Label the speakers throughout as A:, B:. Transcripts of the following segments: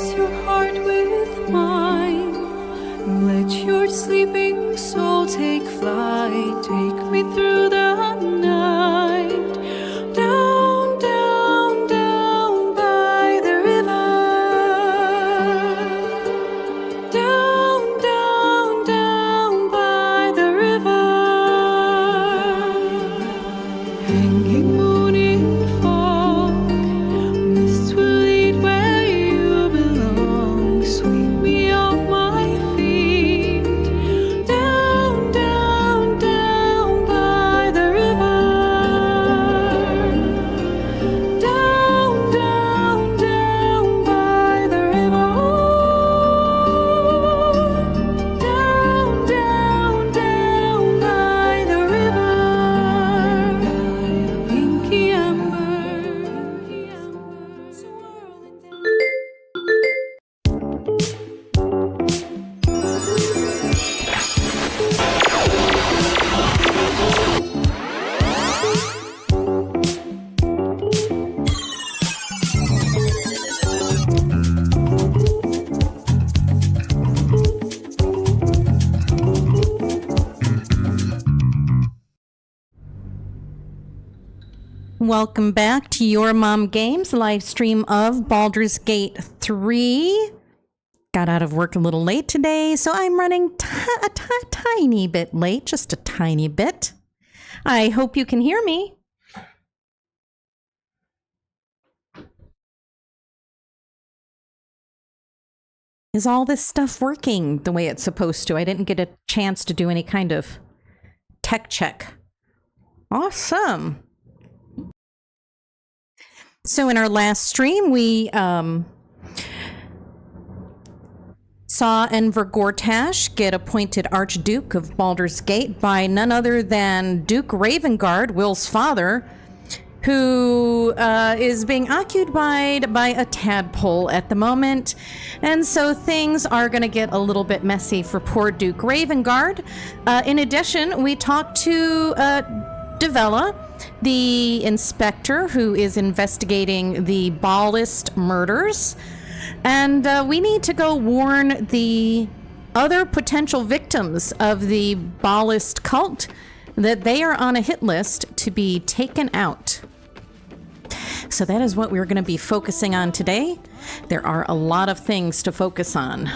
A: Embrace your heart with mine. Let your sleeping soul take flight. Take me through the night. Down, down, down by the river. Down, down, down by the river. Hanging moon in fog. Mist will lead where you belong. Sweep me off my feet. Down, down, down by the river. Down, down, down by the river. Down, down, down by the river. Inky amber, swirling down.
B: Welcome back to Your Mom Games live stream of Baldur's Gate 3. Got out of work a little late today, so I'm running a tiny bit late, just a tiny bit. I hope you can hear me. Is all this stuff working the way it's supposed to? I didn't get a chance to do any kind of tech check. Awesome. So in our last stream, we saw Enver Gortash get appointed Archduke of Baldur's Gate by none other than Duke Ravengard, Will's father, who is being occupied by a tadpole at the moment. And so things are going to get a little bit messy for poor Duke Ravengard. In addition, we talked to Devella, the inspector who is investigating the Ballist murders. And we need to go warn the other potential victims of the Ballist cult that they are on a hit list to be taken out. So that is what we're going to be focusing on today. There are a lot of things to focus on.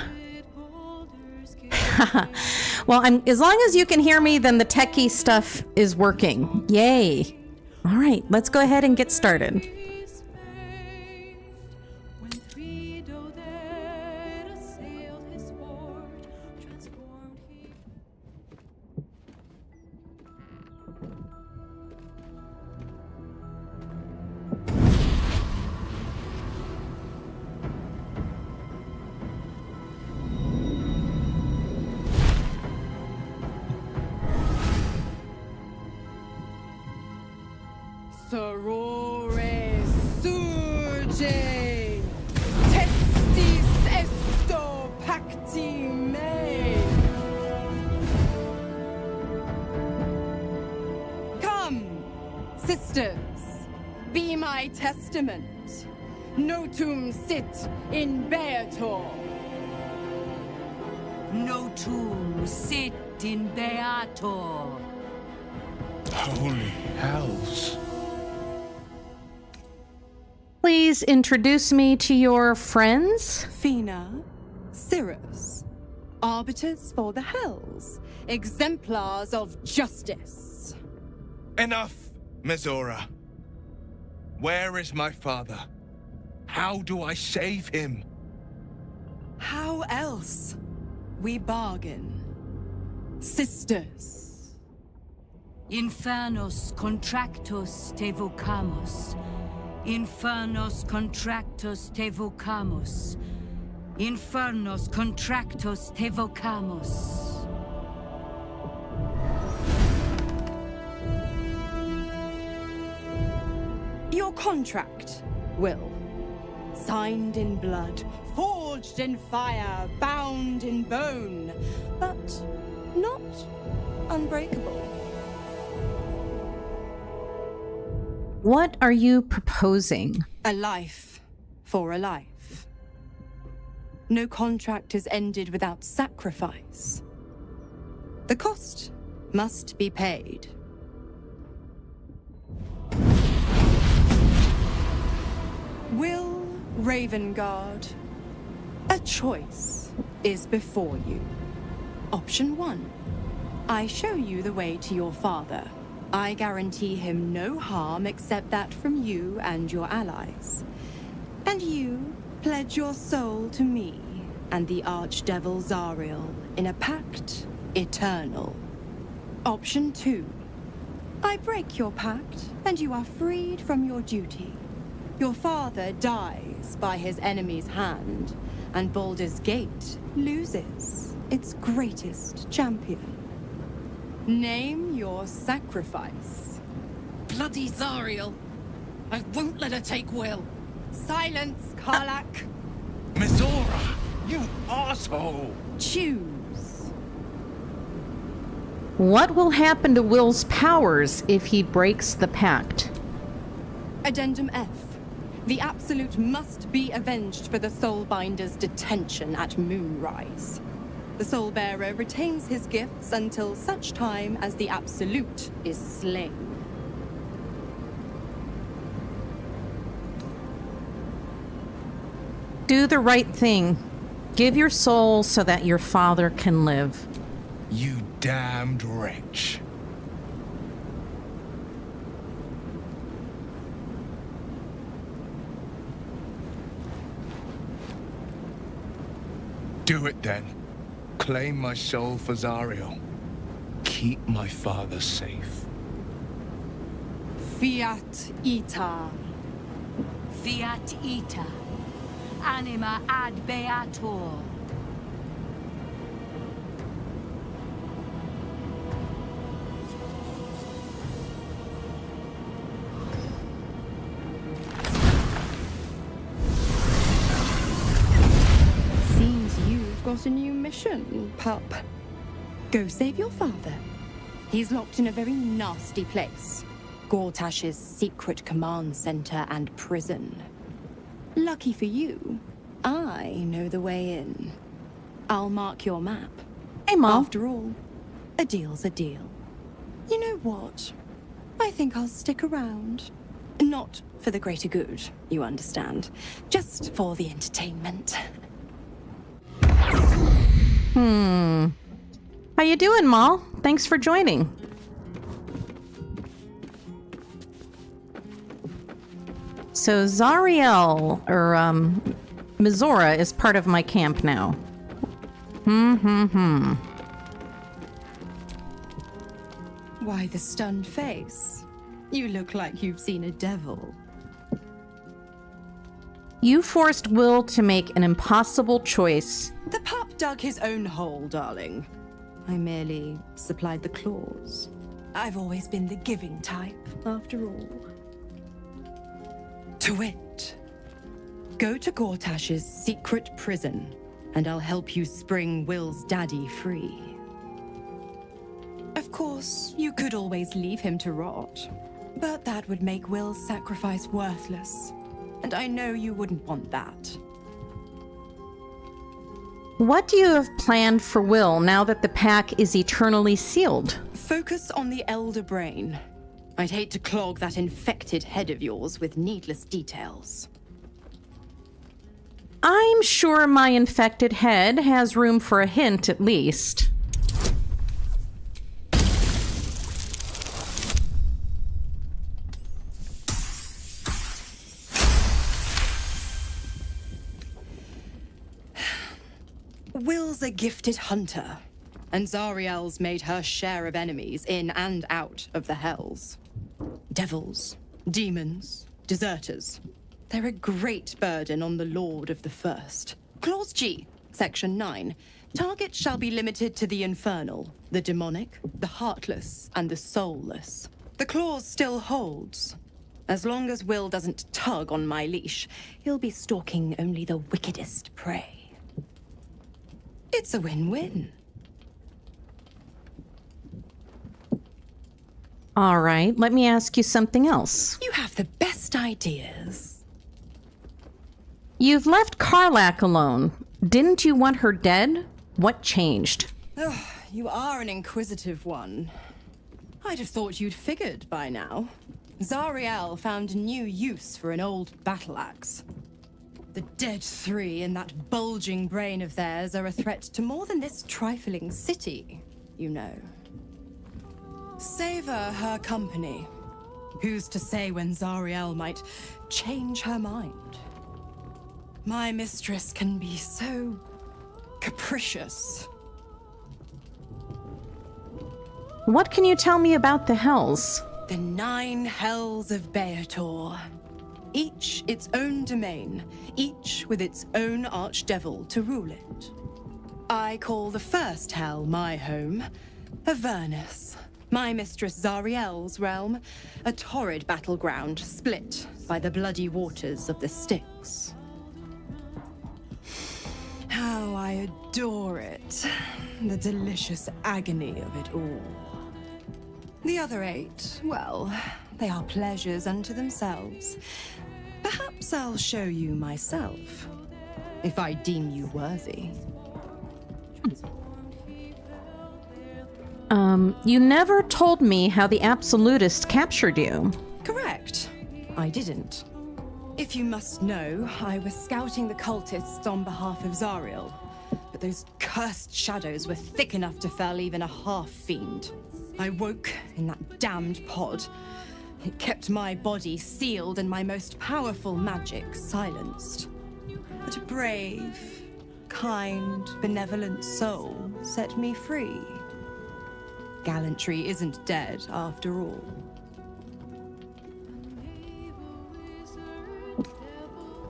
B: Well, as long as you can hear me, then the techie stuff is working. Yay. All right, let's go ahead and get started.
C: Sorore surge, testis esto pacti me. Come, sisters, be my testament. Notum sit in beator.
D: Notum sit in beator.
E: Holy hells.
B: Please introduce me to your friends.
C: Fina, Cirrus, arbiters for the hells, exemplars of justice.
E: Enough, Mizora. Where is my father? How do I save him?
C: How else? We bargain. Sisters.
D: Infernos contractus te vocamus. Infernos contractus te vocamus. Infernos contractus te vocamus.
C: Your contract, Will. Signed in blood, forged in fire, bound in bone, but not unbreakable.
B: What are you proposing?
C: A life for a life. No contract is ended without sacrifice. The cost must be paid. Will Ravengard, a choice is before you. Option 1. I show you the way to your father. I guarantee him no harm except that from you and your allies. And you pledge your soul to me and the Archdevil Zariel in a pact eternal. Option 2. I break your pact and you are freed from your duty. Your father dies by his enemy's hand, and Baldur's Gate loses its greatest champion. Name your sacrifice.
F: Bloody Zariel! I won't let her take Will.
C: Silence, Karlak.
E: Mizora, you asshole!
C: Choose.
B: What will happen to Will's powers if he breaks the pact?
C: Addendum F. The Absolute must be avenged for the Soulbinder's detention at Moonrise. The Soulbearer retains his gifts until such time as the Absolute is slain.
B: Do the right thing. Give your soul so that your father can live.
E: You damned wretch. Do it then. Claim my soul for Zariel. Keep my father safe.
C: Fiat Ita.
D: Fiat ita. Anima ad beator.
C: Seems you've got a new mission, pup. Go save your father. He's locked in a very nasty place. Gortash's secret command center and prison. Lucky for you, I know the way in. I'll mark your map.
B: Hey, Mom.
C: After all, a deal's a deal. You know what? I think I'll stick around. Not for the greater good, you understand. Just for the entertainment.
B: How you doing, Mal? Thanks for joining. So Zariel, or Mizora, is part of my camp now.
C: Why the stunned face? You look like you've seen a devil.
B: You forced Will to make an impossible choice.
C: The pup dug his own hole, darling. I merely supplied the claws. I've always been the giving type, after all. To wit, go to Gortash's secret prison, and I'll help you spring Will's daddy free. Of course, you could always leave him to rot, but that would make Will's sacrifice worthless, and I know you wouldn't want that.
B: What do you have planned for Will now that the pack is eternally sealed?
C: Focus on the elder brain. I'd hate to clog that infected head of yours with needless details.
B: I'm sure my infected head has room for a hint, at least.
C: Will's a gifted hunter, and Zariel's made her share of enemies in and out of the Hells. Devils, demons, deserters. They're a great burden on the Lord of the First. Clause G, Section 9. Targets shall be limited to the infernal, the demonic, the heartless, and the soulless. The clause still holds. As long as Will doesn't tug on my leash, he'll be stalking only the wickedest prey. It's a win-win.
B: All right, let me ask you something else.
C: You have the best ideas.
B: You've left Karlak alone. Didn't you want her dead? What changed?
C: You are an inquisitive one. I'd have thought you'd figured by now. Zariel found new use for an old battle axe. The dead three in that bulging brain of theirs are a threat to more than this trifling city, you know. Savor her company. Who's to say when Zariel might change her mind? My mistress can be so capricious.
B: What can you tell me about the Hells?
C: The 9 hells of Baldur. Each its own domain, each with its own archdevil to rule it. I call the first hell my home, Avernus. My mistress Zariel's realm, a torrid battleground split by the bloody waters of the Styx. How I adore it, the delicious agony of it all. The other 8, well, they are pleasures unto themselves. Perhaps I'll show you myself, if I deem you worthy.
B: You never told me how the Absolutist captured you.
C: Correct. I didn't. If you must know, I was scouting the cultists on behalf of Zariel, but those cursed shadows were thick enough to fell even a half-fiend. I woke in that damned pod. It kept my body sealed and my most powerful magic silenced. But a brave, kind, benevolent soul set me free. Gallantry isn't dead after all.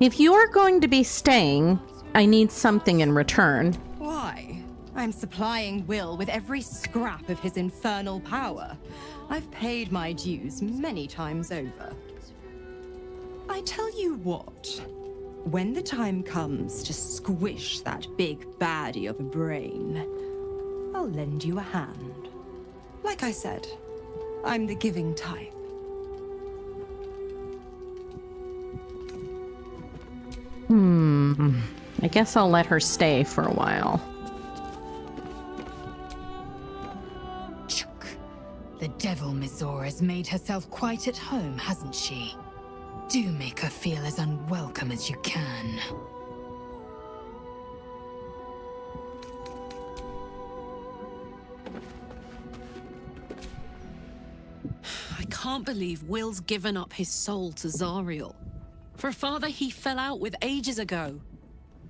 B: If you're going to be staying, I need something in return.
C: Why? I'm supplying Will with every scrap of his infernal power. I've paid my dues many times over. I tell you what, when the time comes to squish that big baddie of a brain, I'll lend you a hand. Like I said, I'm the giving type.
B: I guess I'll let her stay for a while.
D: The devil Mizora has made herself quite at home, hasn't she? Do make her feel as unwelcome as you can.
F: I can't believe Will's given up his soul to Zariel. For a father he fell out with ages ago.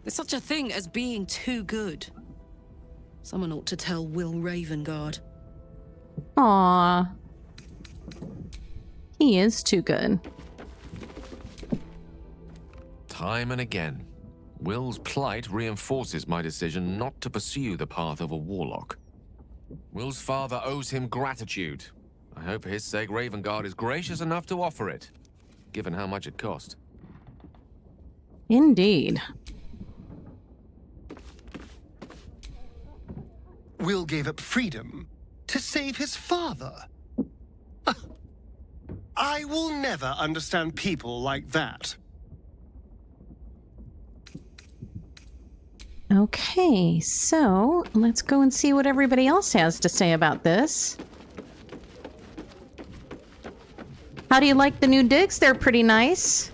F: There's such a thing as being too good. Someone ought to tell Will Ravengard.
B: Aww. He is too good.
G: Time and again, Will's plight reinforces my decision not to pursue the path of a warlock. Will's father owes him gratitude. I hope for his sake Ravengard is gracious enough to offer it, given how much it cost.
B: Indeed.
H: Will gave up freedom to save his father. I will never understand people like that.
B: Okay, so let's go and see what everybody else has to say about this. How do you like the new digs? They're pretty nice.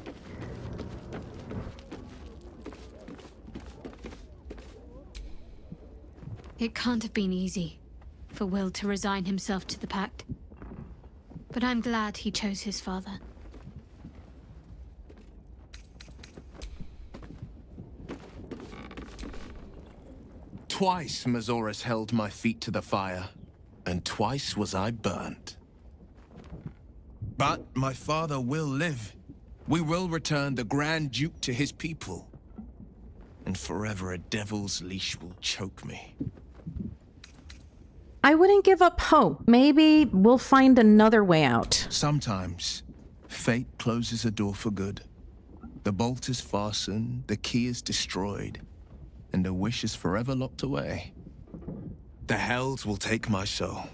I: It can't have been easy for Will to resign himself to the pact. But I'm glad he chose his father.
E: Twice Mazoras held my feet to the fire, and twice was I burnt. But my father will live. We will return the Grand Duke to his people. And forever a devil's leash will choke me.
B: I wouldn't give up hope. Maybe we'll find another way out.
E: Sometimes, fate closes a door for good. The bolt is fastened, the key is destroyed, and the wish is forever locked away. The hells will take my soul.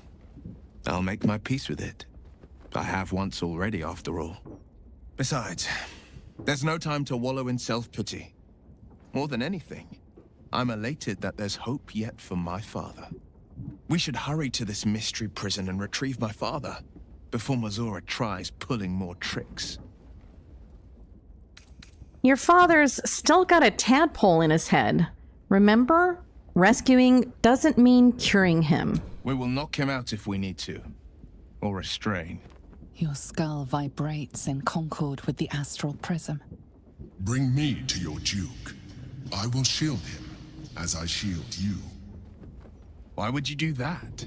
E: I'll make my peace with it. I have once already, after all. Besides, there's no time to wallow in self-pity. More than anything, I'm elated that there's hope yet for my father. We should hurry to this mystery prison and retrieve my father before Mazora tries pulling more tricks.
B: Your father's still got a tadpole in his head. Remember? Rescuing doesn't mean curing him.
E: We will knock him out if we need to. Or restrain.
J: Your skull vibrates in concord with the astral prism.
K: Bring me to your Duke. I will shield him, as I shield you.
E: Why would you do that?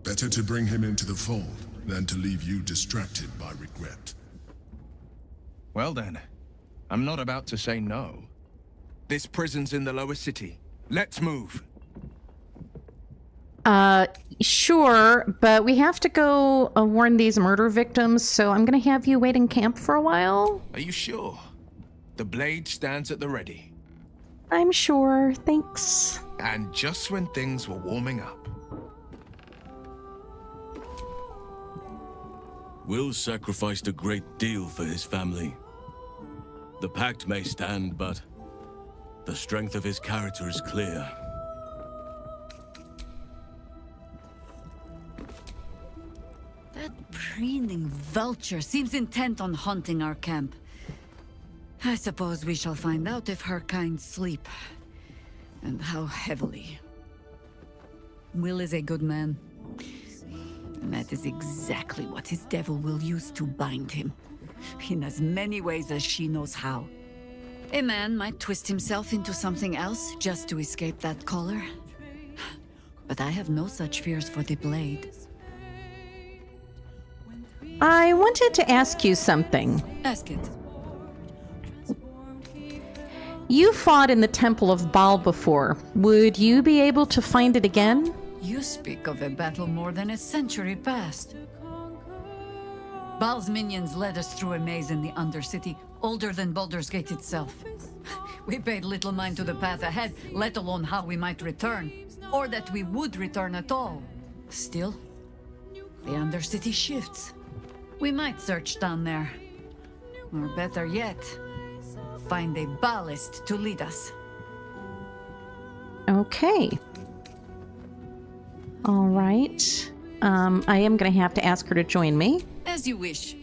K: Better to bring him into the fold than to leave you distracted by regret.
E: Well then, I'm not about to say no. This prison's in the lower city. Let's move.
B: Sure, but we have to go warn these murder victims, so I'm gonna have you wait in camp for a while.
E: Are you sure? The blade stands at the ready.
B: I'm sure, thanks.
E: And just when things were warming up.
L: Will sacrificed a great deal for his family. The pact may stand, but the strength of his character is clear.
M: That preening vulture seems intent on haunting our camp. I suppose we shall find out if her kind sleep, and how heavily. Will is a good man, and that is exactly what his devil will use to bind him, in as many ways as she knows how. A man might twist himself into something else just to escape that collar, but I have no such fears for the blade.
B: I wanted to ask you something.
M: Ask it.
B: You fought in the Temple of Baal before. Would you be able to find it again?
M: You speak of a battle more than a century past. Baal's minions led us through a maze in the Undercity, older than Baldur's Gate itself. We paid little mind to the path ahead, let alone how we might return, or that we would return at all. Still, the Undercity shifts. We might search down there. Or better yet, find a ballast to lead us.
B: Okay. All right. I am going to have to ask her to join me.
M: As you wish.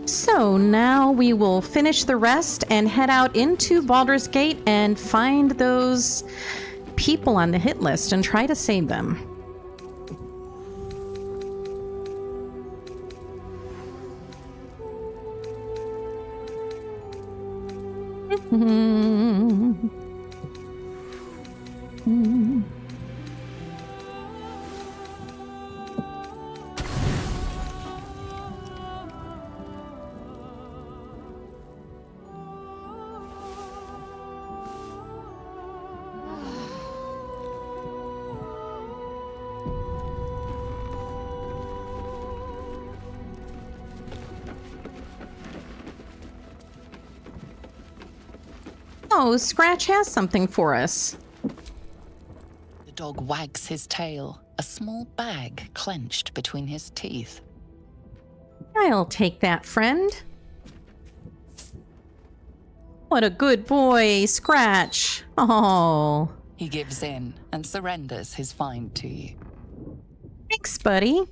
B: So now we will finish the rest and head out into Baldur's Gate and find those people on the hit list and try to save them. Oh, Scratch has something for us.
J: The dog wags his tail, a small bag clenched between his teeth.
B: I'll take that, friend. What a good boy, Scratch. Oh.
J: He gives in and surrenders his find to you.
B: Thanks, buddy.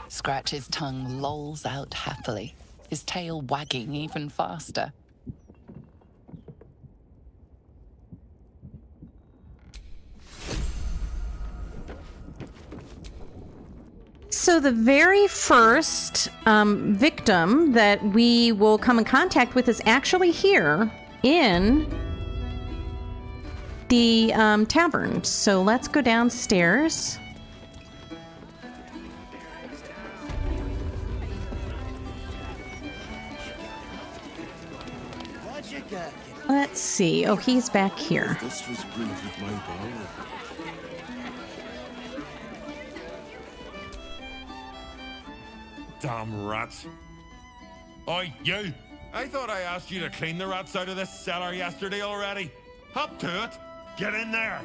J: Scratch's tongue lolls out happily, his tail wagging even faster.
B: So the very first victim that we will come in contact with is actually here in the tavern. So let's go downstairs. Let's see. Oh, he's back here.
L: This was brewed with my Baldur.
N: Damn rats. Oi, you! I thought I asked you to clean the rats out of this cellar yesterday already. Hop to it. Get in there.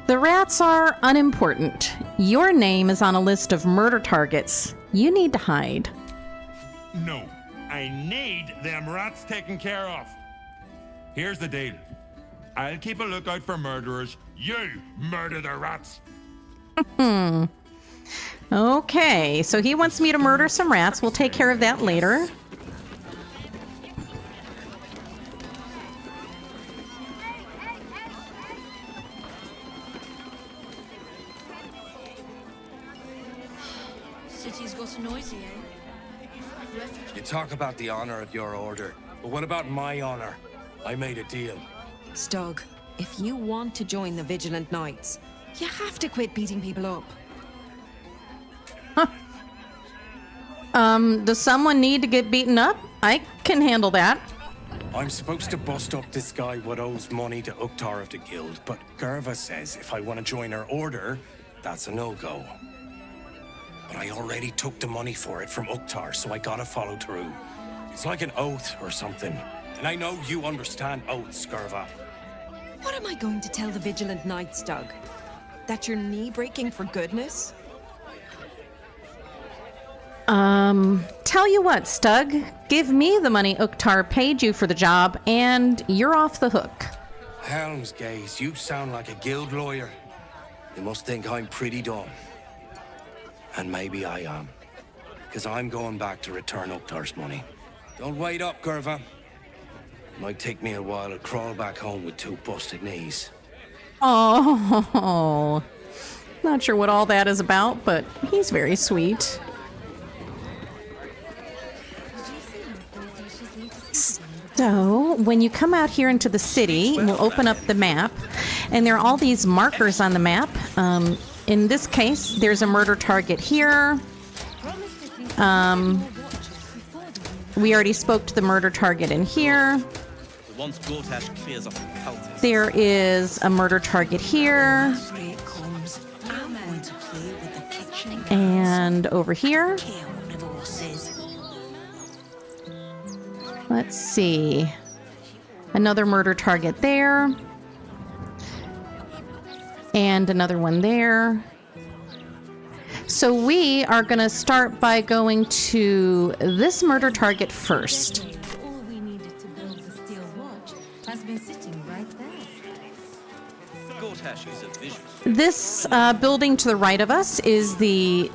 B: The rats are unimportant. Your name is on a list of murder targets. You need to hide.
N: No, I need them rats taken care of. Here's the deal. I'll keep a lookout for murderers. You murder the rats.
B: Okay, so he wants me to murder some rats. We'll take care of that later.
O: City's got noisy, eh?
P: You talk about the honor of your order, but what about my honor? I made a deal.
F: Stug, if you want to join the Vigilant Knights, you have to quit beating people up.
B: Does someone need to get beaten up? I can handle that.
P: I'm supposed to bust up this guy what owes money to Uktar of the Guild, but Gerva says if I want to join her order, that's a no-go. But I already took the money for it from Uktar, so I gotta follow through. It's like an oath or something. And I know you understand oaths, Gerva.
F: What am I going to tell the Vigilant Knights, Doug? That you're knee-breaking for goodness?
B: Tell you what, Stug. Give me the money Uktar paid you for the job, and you're off the hook.
P: Helmsgaze, you sound like a guild lawyer. You must think I'm pretty dumb. And maybe I am. Because I'm going back to return Uktar's money. Don't wait up, Gerva. Might take me a while to crawl back home with 2 busted knees.
B: Oh, not sure what all that is about, but he's very sweet. So, when you come out here into the city, we'll open up the map, and there are all these markers on the map. In this case, there's a murder target here. We already spoke to the murder target in here. There is a murder target here. And over here. Let's see. Another murder target there. And another one there. So we are going to start by going to this murder target first.
O: All we needed to build the steel watch has been sitting right there.
B: This building to the right of us is the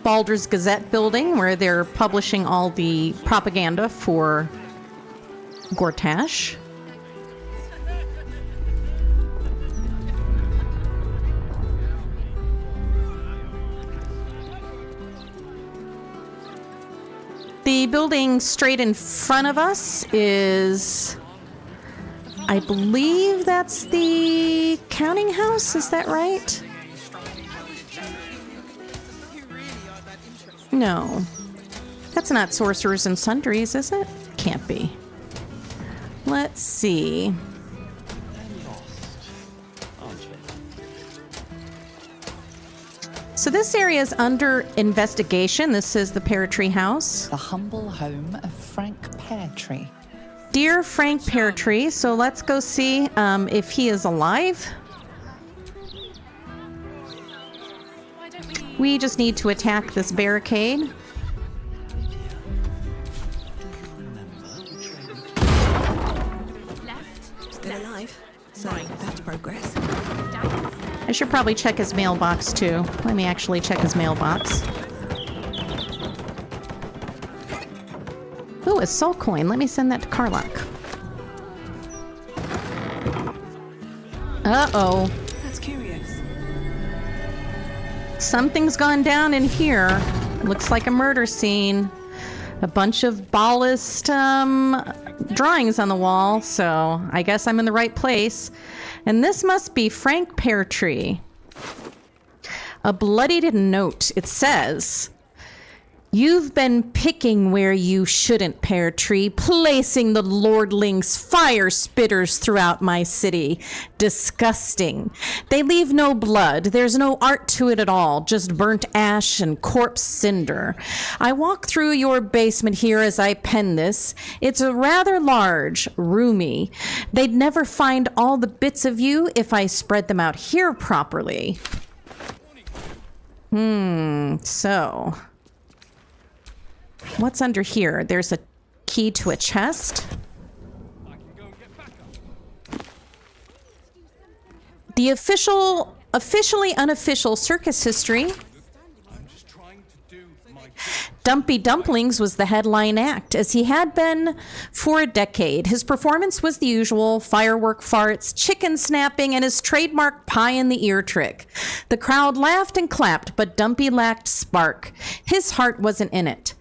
B: Baldur's Gazette building, where they're publishing all the propaganda for Gortash. The building straight in front of us is, I believe that's the counting house, is that right? No. That's not Sorcerers and Sundries, is it? Can't be. Let's see. So this area is under investigation. This is the Pear Tree House.
J: The humble home of Frank Peartree.
B: Dear Frank Peartree, so let's go see if he is alive. We just need to attack this barricade.
O: Still alive. So that's progress.
B: I should probably check his mailbox too. Let me actually check his mailbox. Ooh, a soul coin. Let me send that to Karlach. Uh-oh.
O: That's curious.
B: Something's gone down in here. Looks like a murder scene. A bunch of ballast drawings on the wall, so I guess I'm in the right place. And this must be Frank Peartree. A bloodied note. It says, "You've been picking where you shouldn't, Peartree, placing the lordlings' fire spitters throughout my city. Disgusting. They leave no blood. There's no art to it at all, just burnt ash and corpse cinder. I walk through your basement here as I pen this. It's a rather large, roomy. They'd never find all the bits of you if I spread them out here properly." So what's under here? There's a key to a chest. The officially unofficial circus history. Dumpy Dumplings was the headline act, as he had been for a decade. His performance was the usual: firework farts, chicken snapping, and his trademark pie in the ear trick. The crowd laughed and clapped, but Dumpy lacked spark. His heart wasn't in it.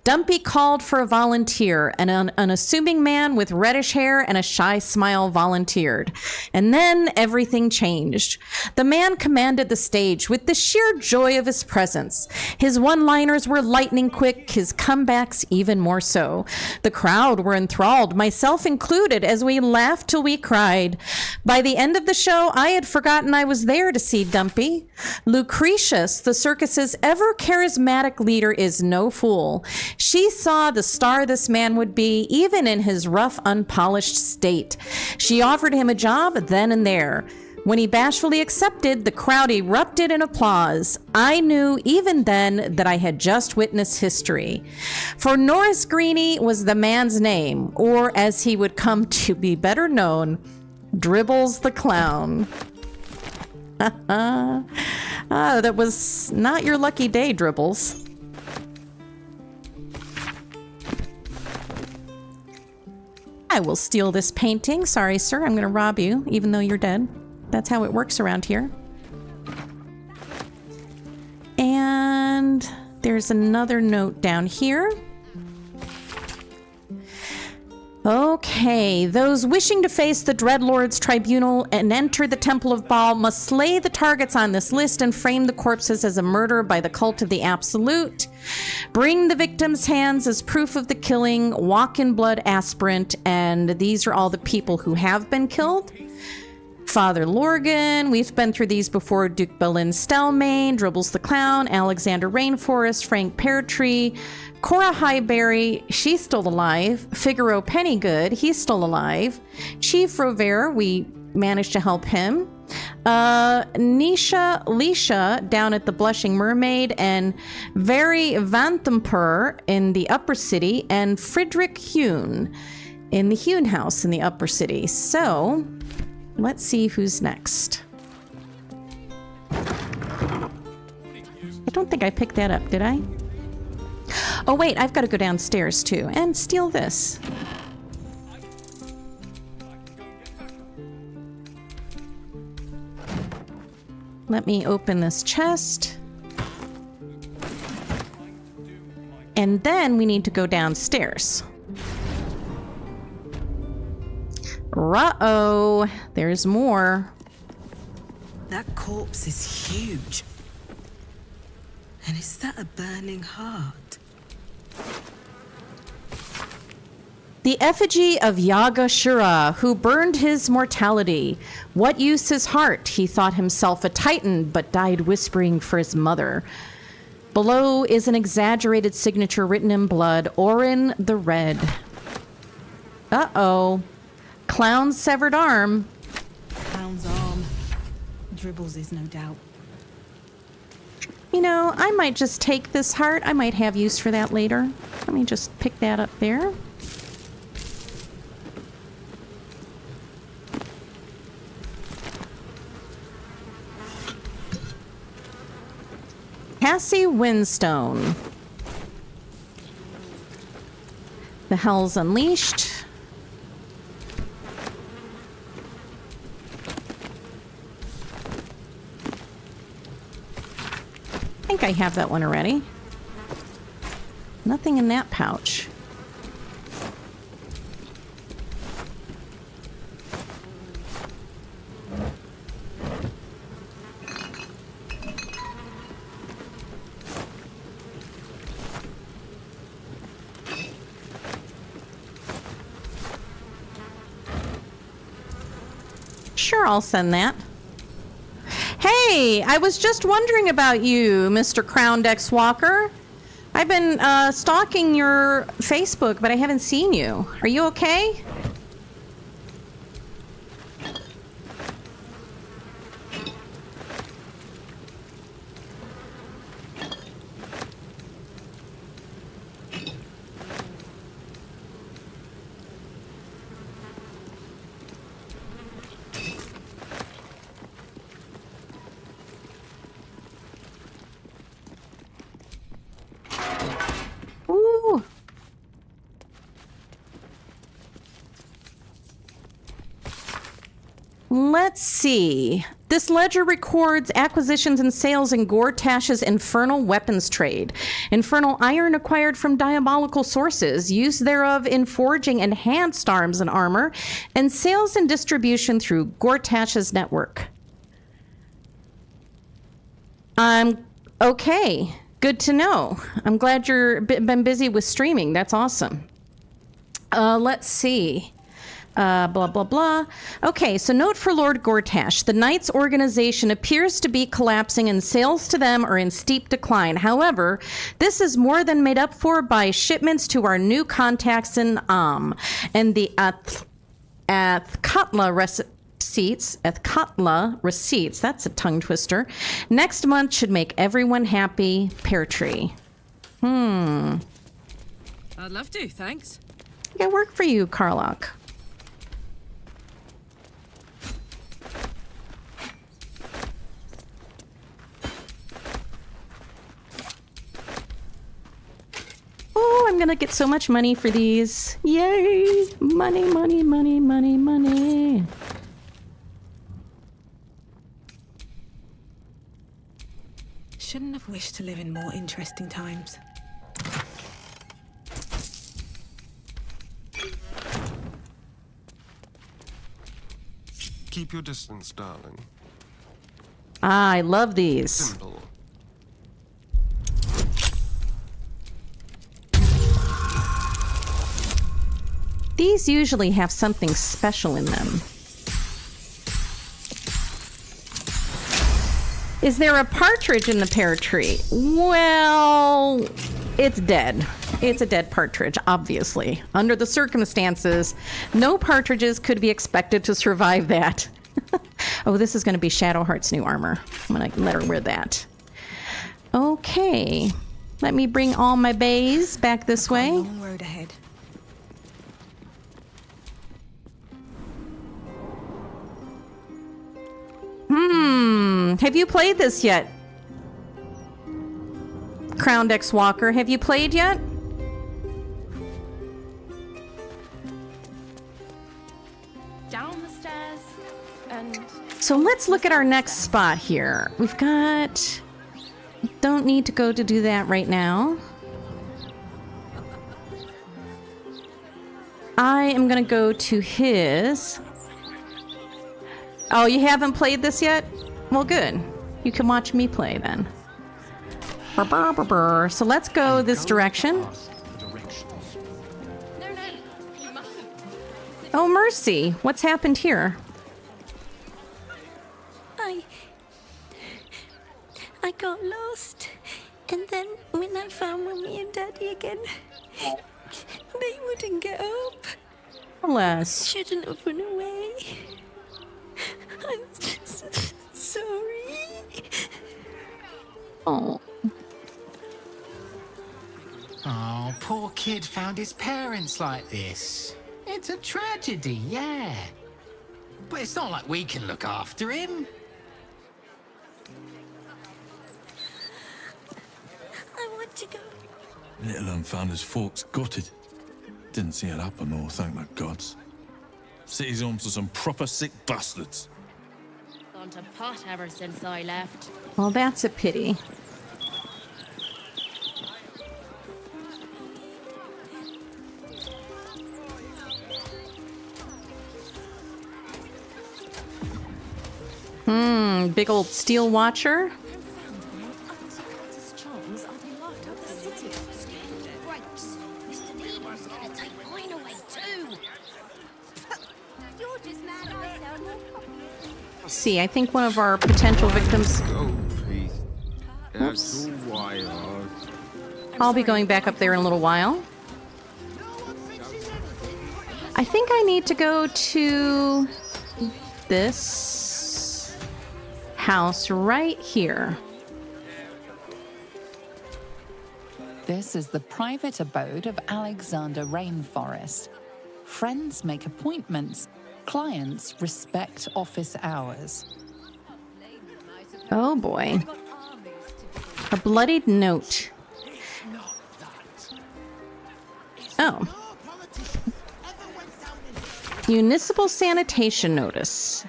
B: Dumpy called for a volunteer, and an unassuming man with reddish hair and a shy smile volunteered. And then everything changed. The man commanded the stage with the sheer joy of his presence. His one-liners were lightning quick, his comebacks even more so. The crowd were enthralled, myself included, as we laughed till we cried. By the end of the show, I had forgotten I was there to see Dumpy. Lucretius, the circus's ever-charismatic leader, is no fool. She saw the star this man would be, even in his rough, unpolished state. She offered him a job then and there. When he bashfully accepted, the crowd erupted in applause. I knew even then that I had just witnessed history. For Norris Greeny was the man's name, or as he would come to be better known, Dribbles the Clown. That was not your lucky day, Dribbles. I will steal this painting. Sorry, sir. I'm going to rob you, even though you're dead. That's how it works around here. And there's another note down here. Okay, those wishing to face the Dreadlord's tribunal and enter the Temple of Baal must slay the targets on this list and frame the corpses as a murder by the cult of the Absolute. Bring the victim's hands as proof of the killing, walk in blood aspirant, and these are all the people who have been killed. Father Lorgan, we've been through these before. Duke Belin Stelmane, Dribbles the Clown, Alexander Rainforest, Frank Peartree, Cora Highberry, she's still alive. Figaro Pennygood, he's still alive. Chief Rovere, we managed to help him. Nisha Leisha down at the Blushing Mermaid, and Very Vanthempur in the Upper City, and Friedrich Hune in the Hune House in the Upper City. So, let's see who's next. I don't think I picked that up, did I? Oh wait, I've got to go downstairs too and steal this. Let me open this chest. And then we need to go downstairs. Ruh-oh, there's more.
O: That corpse is huge. And is that a burning heart?
B: The effigy of Yaga Shura, who burned his mortality. What use his heart? He thought himself a titan, but died whispering for his mother. Below is an exaggerated signature written in blood, Orin the Red. Uh-oh. Clown's severed arm.
O: Clown's arm. Dribbles is no doubt.
B: You know, I might just take this heart. I might have use for that later. Let me just pick that up there. Cassie Windstone. The Hells Unleashed. I think I have that one already. Nothing in that pouch. Sure, I'll send that. Hey, I was just wondering about you, Mr. Crowned X Walker. I've been stalking your Facebook, but I haven't seen you. Are you okay? let's see. This ledger records acquisitions and sales in Gortash's infernal weapons trade. Infernal iron acquired from diabolical sources, use thereof in forging enhanced arms and armor, and sales and distribution through Gortash's network. Okay. Good to know. I'm glad you've been busy with streaming. That's awesome. Let's see. Blah, blah, blah. Okay, so note for Lord Gortash. The Knights organization appears to be collapsing and sales to them are in steep decline. However, this is more than made up for by shipments to our new contacts in and the Athkatla receipts, that's a tongue twister, next month should make everyone happy. Pear Tree.
F: I'd love to, thanks.
B: Yeah, work for you, Karlach. Oh, I'm gonna get so much money for these. Yay! Money, money, money, money, money.
O: Shouldn't have wished to live in more interesting times.
H: Keep your distance, darling.
B: I love these.
H: Simple.
B: These usually have something special in them. Is there a partridge in the pear tree? Well, it's dead. It's a dead partridge, obviously. Under the circumstances, no partridges could be expected to survive that. Oh, this is going to be Shadowheart's new armor. I'm going to let her wear that. Okay. Let me bring all my bays back this way.
O: Long road ahead.
B: Have you played this yet? Crowned X Walker, have you played yet?
C: Down the stairs and...
B: So let's look at our next spot here. We've got... Don't need to go to do that right now. I am going to go to his... Oh, you haven't played this yet? Well, good. You can watch me play then. Brr, brr, brr, brr. So let's go this direction. Oh, mercy. What's happened here?
Q: I got lost. And then when I found Mummy and Daddy again, they wouldn't get up.
B: Bless.
Q: Shouldn't have run away. I'm sorry.
B: Oh.
R: Oh, poor kid found his parents like this. It's a tragedy, yeah. But it's not like we can look after him.
Q: I want to go.
L: Little un found his folks gutted. Didn't see it happen, though, thank the gods. City's home to some proper sick bastards.
S: Gone to pot ever since I left.
B: Well, that's a pity. Big old steel watcher. See, I think one of our potential victims. Oops. I'll be going back up there in a little while. I think I need to go to this house right here.
J: This is the private abode of Alexander Rainforest. Friends make appointments. Clients respect office hours.
B: Oh boy. A bloodied note. Oh. Municipal sanitation notice.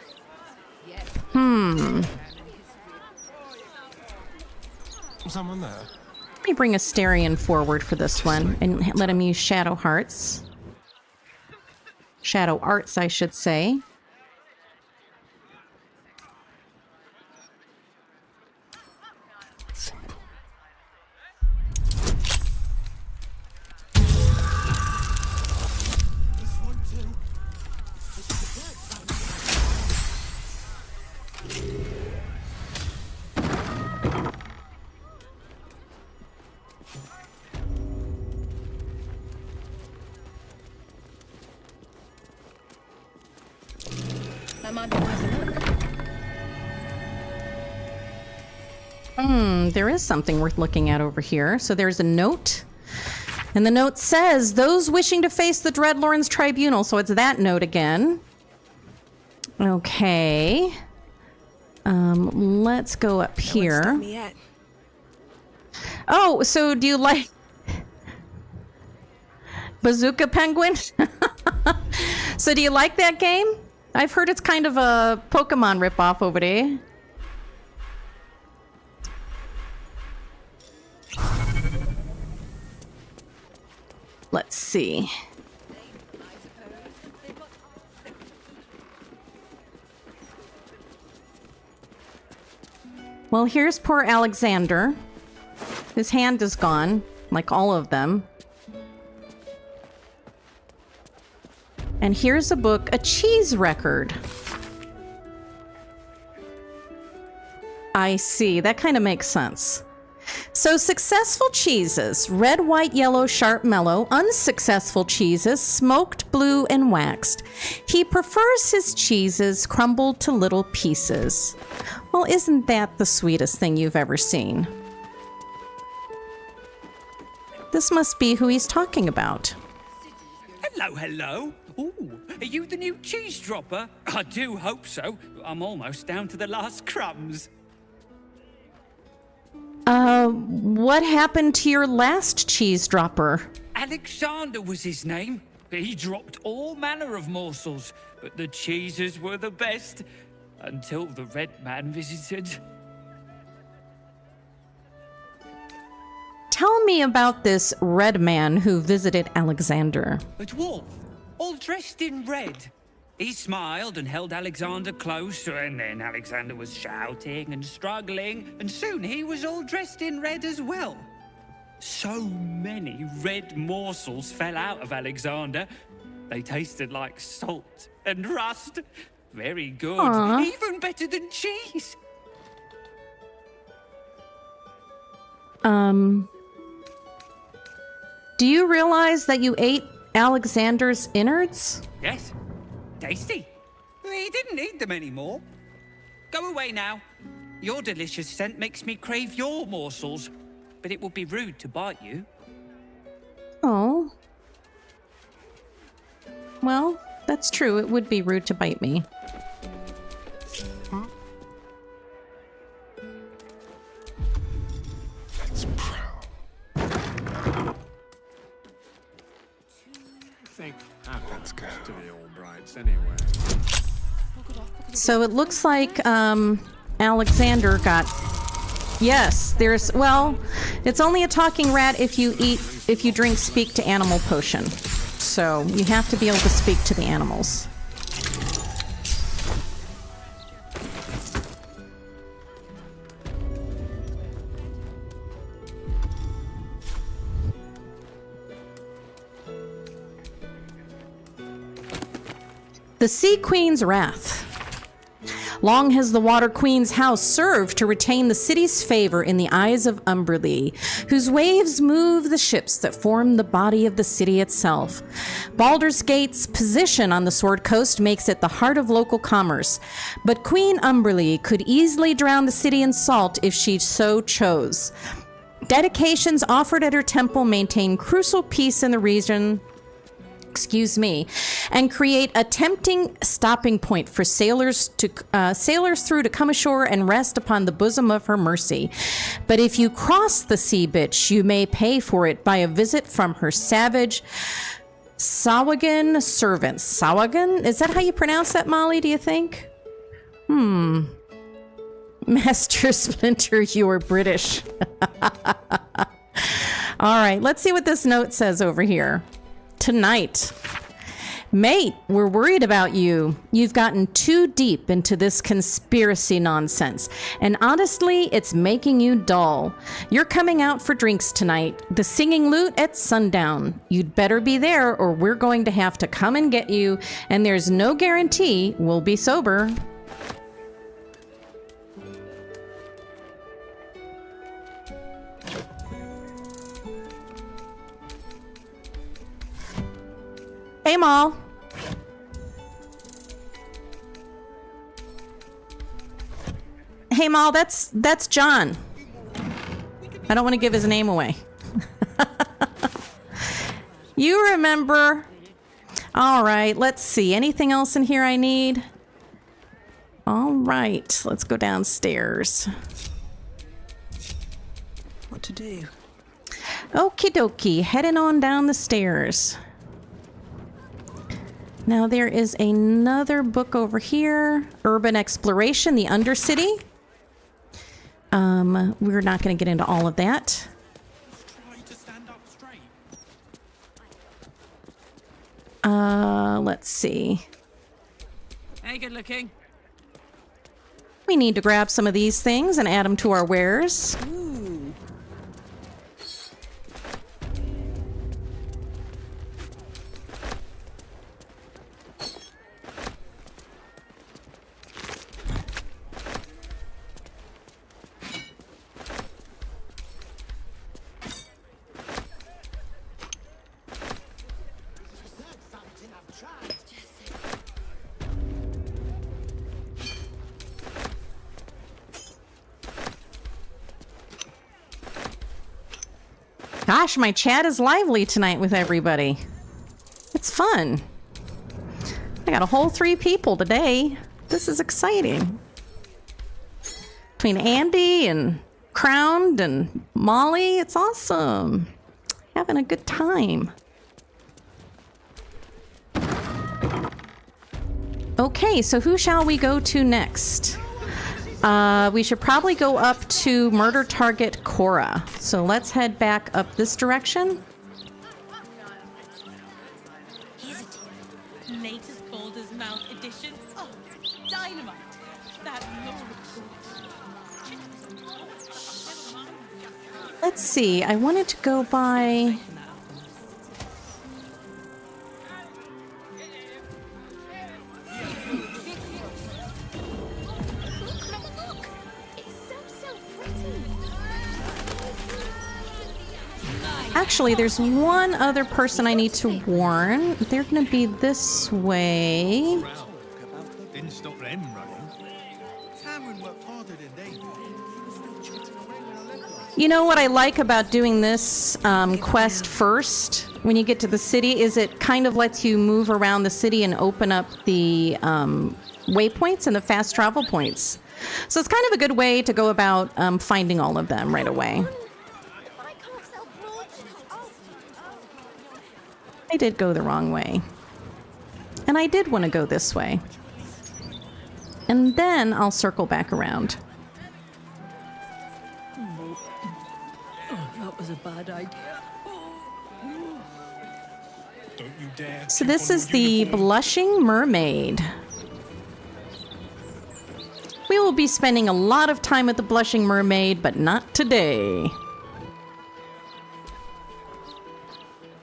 P: Someone there.
B: Let me bring Asterion forward for this one and let him use Shadow Hearts. Shadow Arts, I should say. There is something worth looking at over here. So there's a note. And the note says, those wishing to face the Dreadlorn's tribunal. So it's that note again. Okay. Let's go up here. Oh, so do you like Bazooka Penguin? So do you like that game? I've heard it's kind of a Pokemon ripoff over there. Let's see. Well, here's poor Alexander. His hand is gone, like all of them. And here's a book, a cheese record. I see, that kind of makes sense. So successful cheeses, red, white, yellow, sharp, mellow. Unsuccessful cheeses, smoked, blue, and waxed. He prefers his cheeses crumbled to little pieces. Well, isn't that the sweetest thing you've ever seen? This must be who he's talking about.
T: Hello, hello. Ooh, are you the new cheese dropper? I do hope so. I'm almost down to the last crumbs.
B: What happened to your last cheese dropper?
T: Alexander was his name. He dropped all manner of morsels, but the cheeses were the best. Until the Red Man visited.
B: Tell me about this Red Man who visited Alexander.
T: A dwarf, all dressed in red. He smiled and held Alexander close, and then Alexander was shouting and struggling, and soon he was all dressed in red as well. So many red morsels fell out of Alexander. They tasted like salt and rust. Very good.
B: Aww.
T: Even better than cheese.
B: Do you realize that you ate Alexander's innards?
T: Yes. Tasty. He didn't eat them anymore. Go away now. Your delicious scent makes me crave your morsels, but it would be rude to bite you.
B: Oh. Well, that's true. It would be rude to bite me.
K: It's proud.
U: I think happens to the old brides anyway.
B: So it looks like Alexander got... Yes, there's... Well, it's only a talking rat if you drink speak to animal potion. So you have to be able to speak to the animals. The Sea Queen's Wrath. Long has the Water Queen's house served to retain the city's favor in the eyes of Umberlee, whose waves move the ships that form the body of the city itself. Baldur's Gate's position on the Sword Coast makes it the heart of local commerce, but Queen Umberlee could easily drown the city in salt if she so chose. Dedications offered at her temple maintain crucial peace in the region, and create a tempting stopping point for sailors through to come ashore and rest upon the bosom of her mercy. But if you cross the sea bitch, you may pay for it by a visit from her savage Sahuagin servants. Sahuagin? Is that how you pronounce that, Molly, do you think? Master Splinter, you are British. All right, let's see what this note says over here. Tonight. Mate, we're worried about you. You've gotten too deep into this conspiracy nonsense, and honestly, it's making you dull. You're coming out for drinks tonight. The Singing Lute at sundown. You'd better be there, or we're going to have to come and get you, and there's no guarantee we'll be sober. Hey, Maul. Hey, Maul, that's John. I don't want to give his name away. You remember. All right, let's see. Anything else in here I need? All right, let's go downstairs.
A: What to do?
B: Okie dokie, heading on down the stairs. Now there is another book over here. Urban Exploration, the Undercity. We're not going to get into all of that. Let's see.
F: Hey, good looking.
B: We need to grab some of these things and add them to our wares. Gosh, my chat is lively tonight with everybody. It's fun. I got a whole 3 people today. This is exciting. Between Andy and Crowned and Molly, it's awesome. Having a good time. Okay, so who shall we go to next? We should probably go up to murder target Cora. So let's head back up this direction.
O: Here's it. Latest Baldur's Mount edition. Oh, dynamite. That
B: Let's see. I wanted to go by... Actually, there's one other person I need to warn. They're going to be this way.
V: Didn't stop them running. Cameron worked harder than they did.
B: You know what I like about doing this quest first, when you get to the city, is it kind of lets you move around the city and open up the waypoints and the fast travel points. So it's kind of a good way to go about finding all of them right away. I did go the wrong way. And I did want to go this way. And then I'll circle back around.
A: Oh, that was a bad idea.
P: Don't you dare.
B: So this is the Blushing Mermaid. We will be spending a lot of time at the Blushing Mermaid, but not today.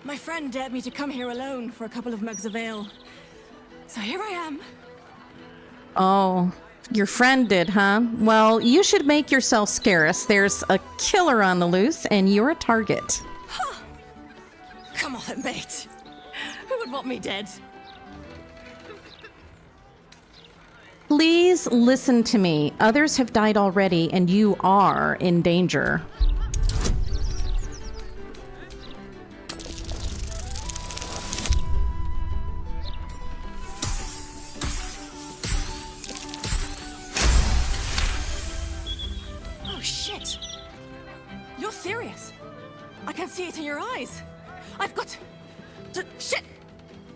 A: My friend dared me to come here alone for a couple of mugs of ale. So here I am.
B: Oh, your friend did, huh? Well, you should make yourself scarce. There's a killer on the loose, and you're a target.
A: Huh. Come on, mate. Who would want me dead?
B: Please listen to me. Others have died already, and you are in danger.
A: You're serious? I can see it in your eyes. I've got... shit!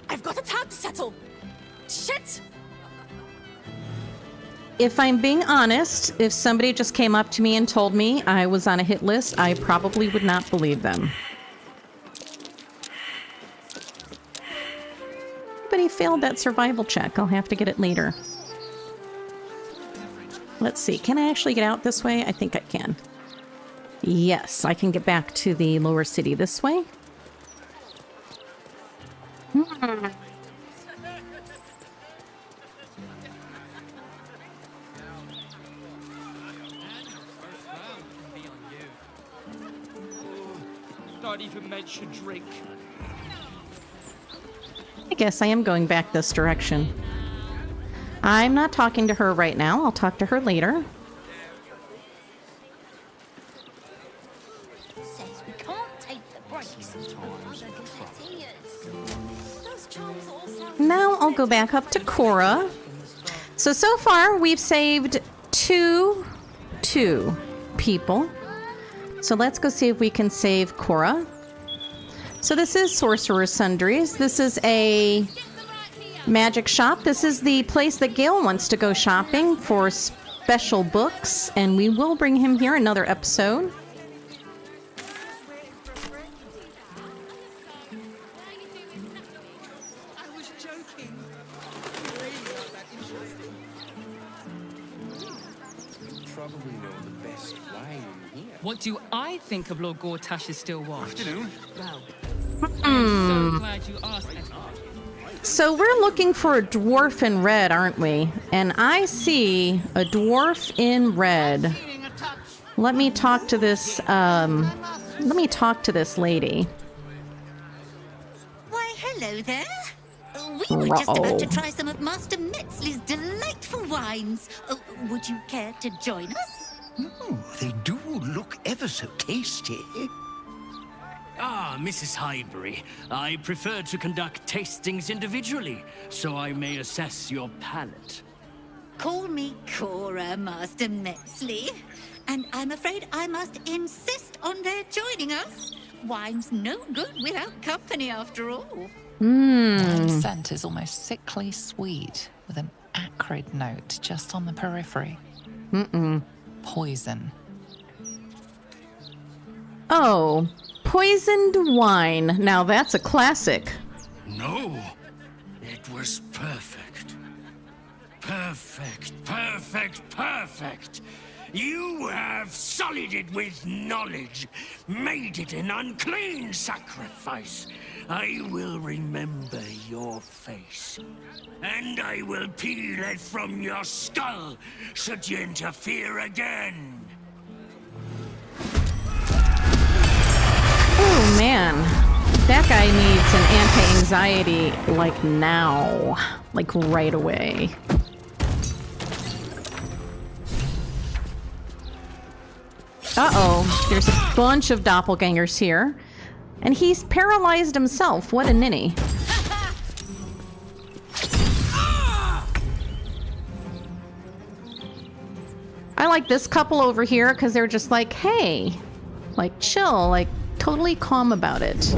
A: I've got a tab to settle. Shit!
B: if I'm being honest, if somebody just came up to me and told me I was on a hit list, I probably would not believe them. But he failed that survival check. I'll have to get it later. Let's see. Can I actually get out this way? I think I can. Yes, I can get back to the lower city this way.
T: Not even mention drink.
B: I guess I am going back this direction. I'm not talking to her right now. I'll talk to her later.
Q: Says we can't take the breaks. Other gazetteers.
B: Now I'll go back up to Cora. So far we've saved two people. So let's go see if we can save Cora. So this is Sorcerer's Sundries. This is a magic shop. This is the place that Gale wants to go shopping for special books, and we will bring him here another episode.
V: I was joking.
P: Probably know the best wine here.
D: What do I think of Lord Gortash's still watch?
V: Afternoon.
D: Well, I'm so glad you asked.
B: So we're looking for a dwarf in red, aren't we? And I see a dwarf in red. Let me talk to this, lady.
Q: Why, hello there. We were just about to try some of Master Metzley's delightful wines. Would you care to join us?
G: They do look ever so tasty.
W: Ah, Mrs. Highbury, I prefer to conduct tastings individually, so I may assess your palate.
Q: Call me Cora, Master Metzley. And I'm afraid I must insist on their joining us. Wine's no good without company, after all.
J: The scent is almost sickly sweet, with an acrid note just on the periphery. Poison.
B: Oh, poisoned wine. Now that's a classic.
W: No, it was perfect. Perfect, perfect, perfect. You have sullied it with knowledge, made it an unclean sacrifice. I will remember your face, and I will peel it from your skull should you interfere again.
B: Oh man, that guy needs an anti-anxiety like now, like right away. Uh-oh, there's a bunch of doppelgangers here. And he's paralyzed himself. What a ninny. I like this couple over here because they're just like, hey, like chill, like totally calm about it.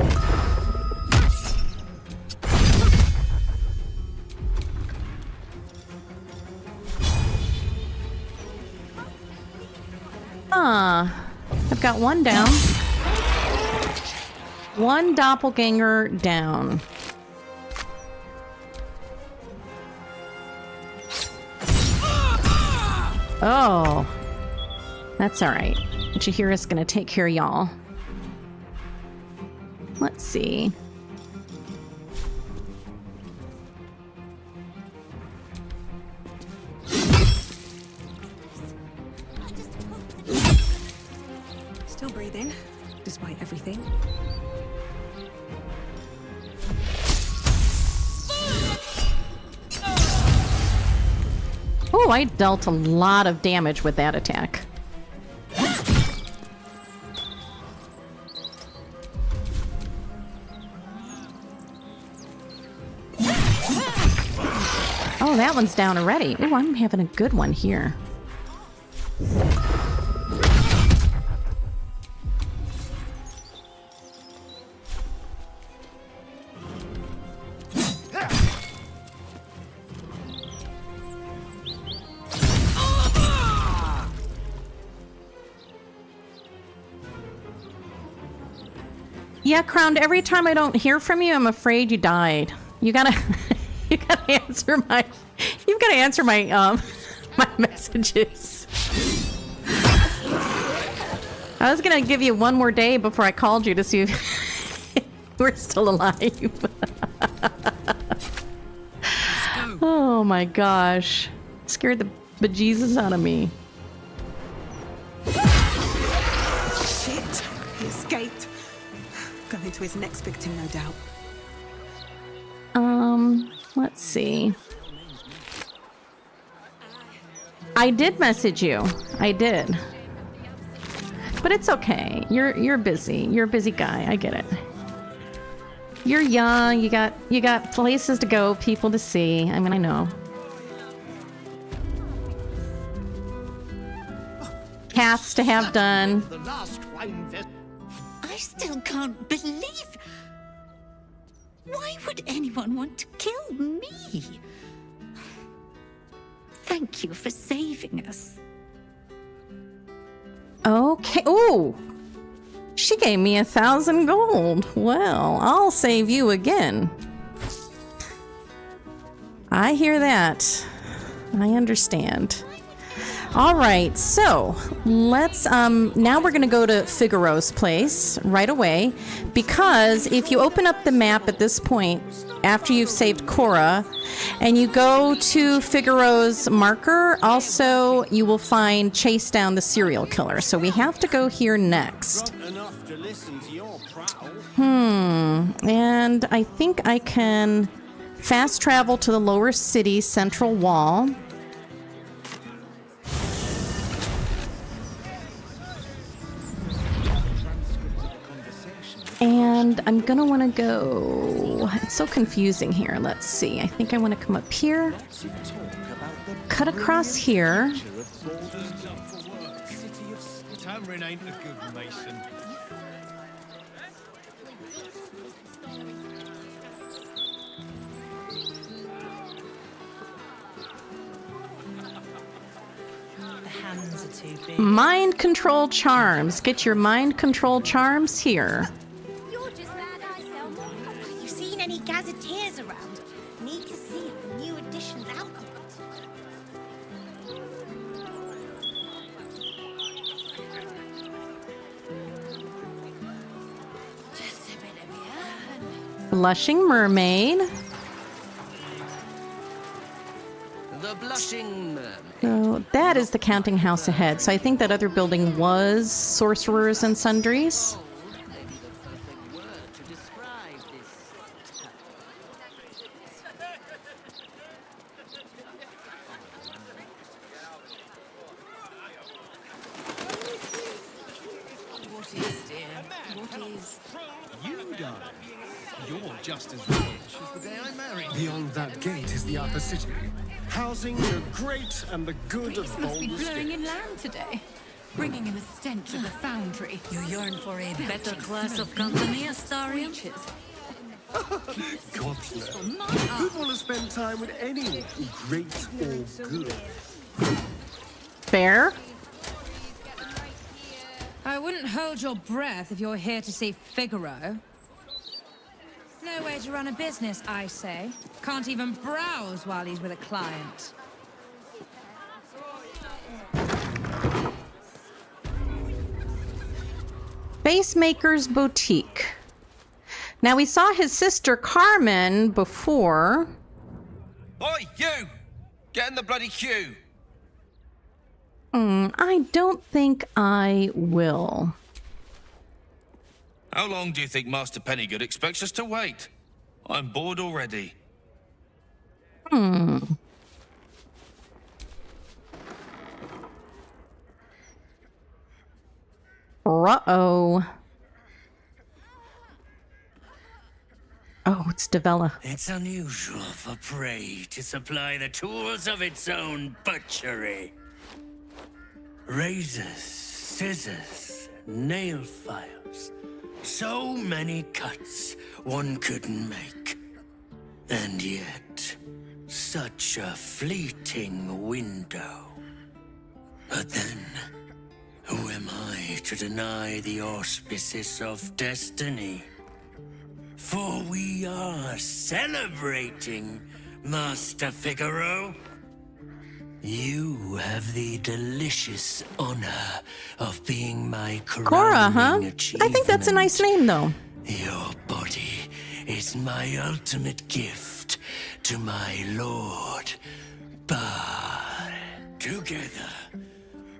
B: I've got one down. One doppelganger down. Oh. That's alright. Jahira's gonna take care of y'all. Let's see.
A: Still breathing, despite everything.
B: Oh, I dealt a lot of damage with that attack. Oh, that one's down already. Ooh, I'm having a good one here. Yeah, Crowned, every time I don't hear from you, I'm afraid you died. You gotta answer my my messages. I was gonna give you one more day before I called you to see if you were still alive. Oh my gosh. Scared the bejesus out of me.
A: Shit! He escaped. Going to his next victim, no doubt.
B: Let's see. I did message you. I did. But it's okay. You're busy. You're a busy guy. I get it. You're young. You got places to go, people to see. I mean, I know. Cats to have done.
Q: I still can't believe... Why would anyone want to kill me? Thank you for saving us.
B: Okay. Ooh. She gave me 1,000 gold. Well, I'll save you again. I hear that. I understand. All right, so let's now we're gonna go to Figaro's place right away, because if you open up the map at this point after you've saved Cora and you go to Figaro's marker, also you will find Chase Down the Serial Killer. So we have to go here next. And I think I can fast travel to the lower city central wall. And I'm gonna want to go... It's so confusing here. Let's see. I think I want to come up here. Cut across here.
V: Tamrin ain't a good mason.
O: The hands are too big.
B: Mind control charms. Get your mind control charms here.
E: You're just mad I sell more. Have you seen any gazetteers around? Need to see if the new edition's out yet. Just a bit of
B: Blushing Mermaid.
I: The Blushing Mermaid.
B: So that is the counting house ahead. So I think that other building was Sorcerers and Sundries.
V: What is, dear? What is? You, darling. You're just as rich as the day I married.
H: Beyond that gate is the upper city, housing the great and the good of
C: Must be
H: Baldur's
C: blowing
H: Gate.
C: in land today, bringing in the stench of the foundry.
F: You yearn for a better class of company, Astarion?
H: Gobsmack. Who'd want to spend time with anyone, great or good?
B: Fair.
O: I wouldn't hold your breath if you're here to see Figaro. No way to run a business, I say. Can't even browse while he's with a client.
B: Basemaker's Boutique. Now we saw his sister Carmen before.
I: Oi, you! Get in the bloody queue!
B: I don't think I will.
I: How long do you think Master Pennygood expects us to wait? I'm bored already.
B: Uh-oh. Oh, it's Devella.
W: It's unusual for prey to supply the tools of its own butchery. Razors, scissors, nail files. So many cuts one couldn't make. And yet, such a fleeting window. But then, who am I to deny the auspices of destiny? For we are celebrating, Master Figaro. You have the delicious honor of being my
B: Cora, huh? I think that's a nice name, though.
W: Your body is my ultimate gift to my lord. But together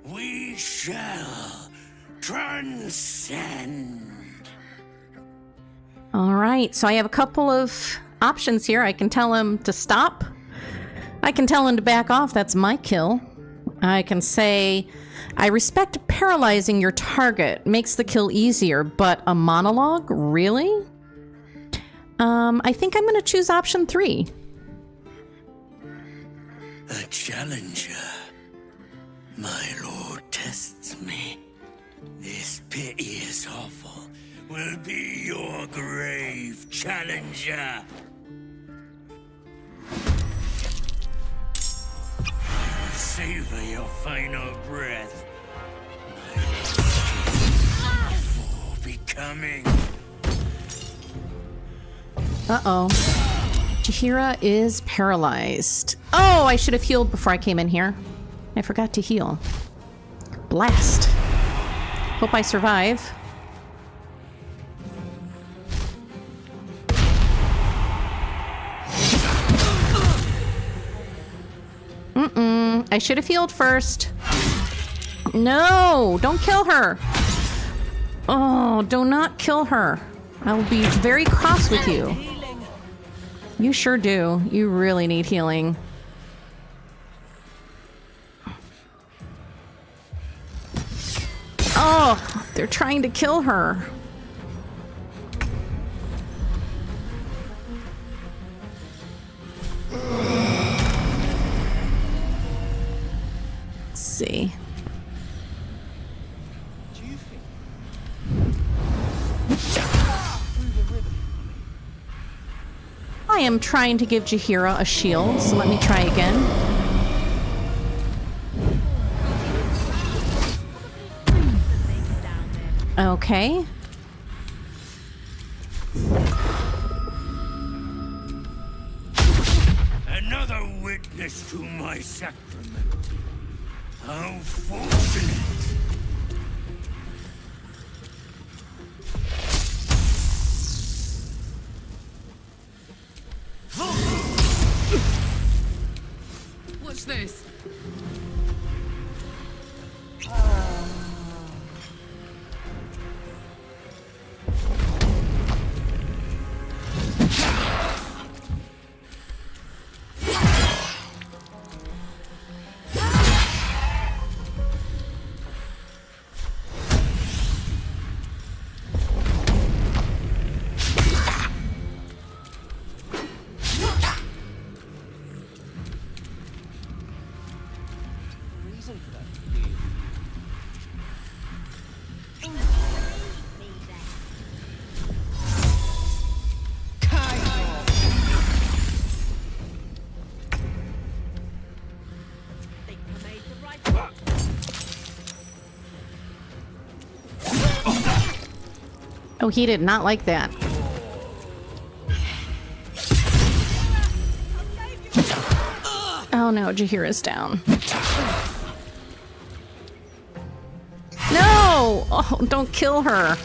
W: we shall transcend.
B: All right, so I have a couple of options here. I can tell him to stop. I can tell him to back off. That's my kill. I can say, I respect paralyzing your target. Makes the kill easier, but a monologue? Really? I think I'm going to choose option 3.
W: A challenger. My lord tests me. This piteous hovel will be your grave, challenger. Savor your final breath. For becoming.
B: Uh-oh. Jaheira is paralyzed. Oh, I should have healed before I came in here. I forgot to heal. Blast. Hope I survive. I should have healed first. No, don't kill her. Oh, do not kill her. I will be very cross with you. You sure do. You really need healing. Oh, they're trying to kill her. Let's see. I am trying to give Jaheira a shield, so let me try again. Okay.
W: Another witness to my sacrament. How fortunate.
F: What's this?
B: Oh, he did not like that. Oh no, Jaheira's down. No! Oh, don't kill her.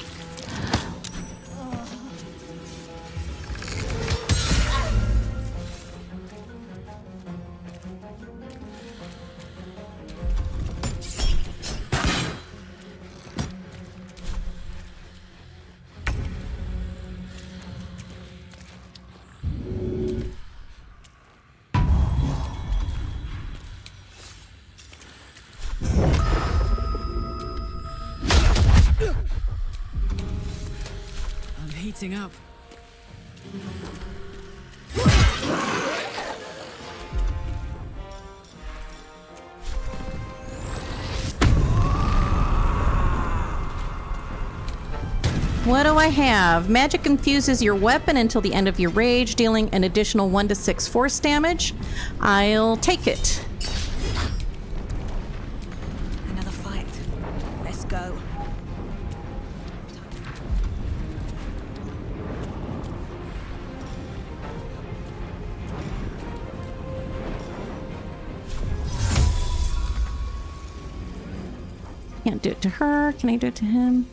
F: Heating up.
B: What do I have? Magic infuses your weapon until the end of your rage, dealing an additional 1 to 6 force damage. I'll take it.
A: Another fight. Let's go.
B: Can't do it to her. Can I do it to him?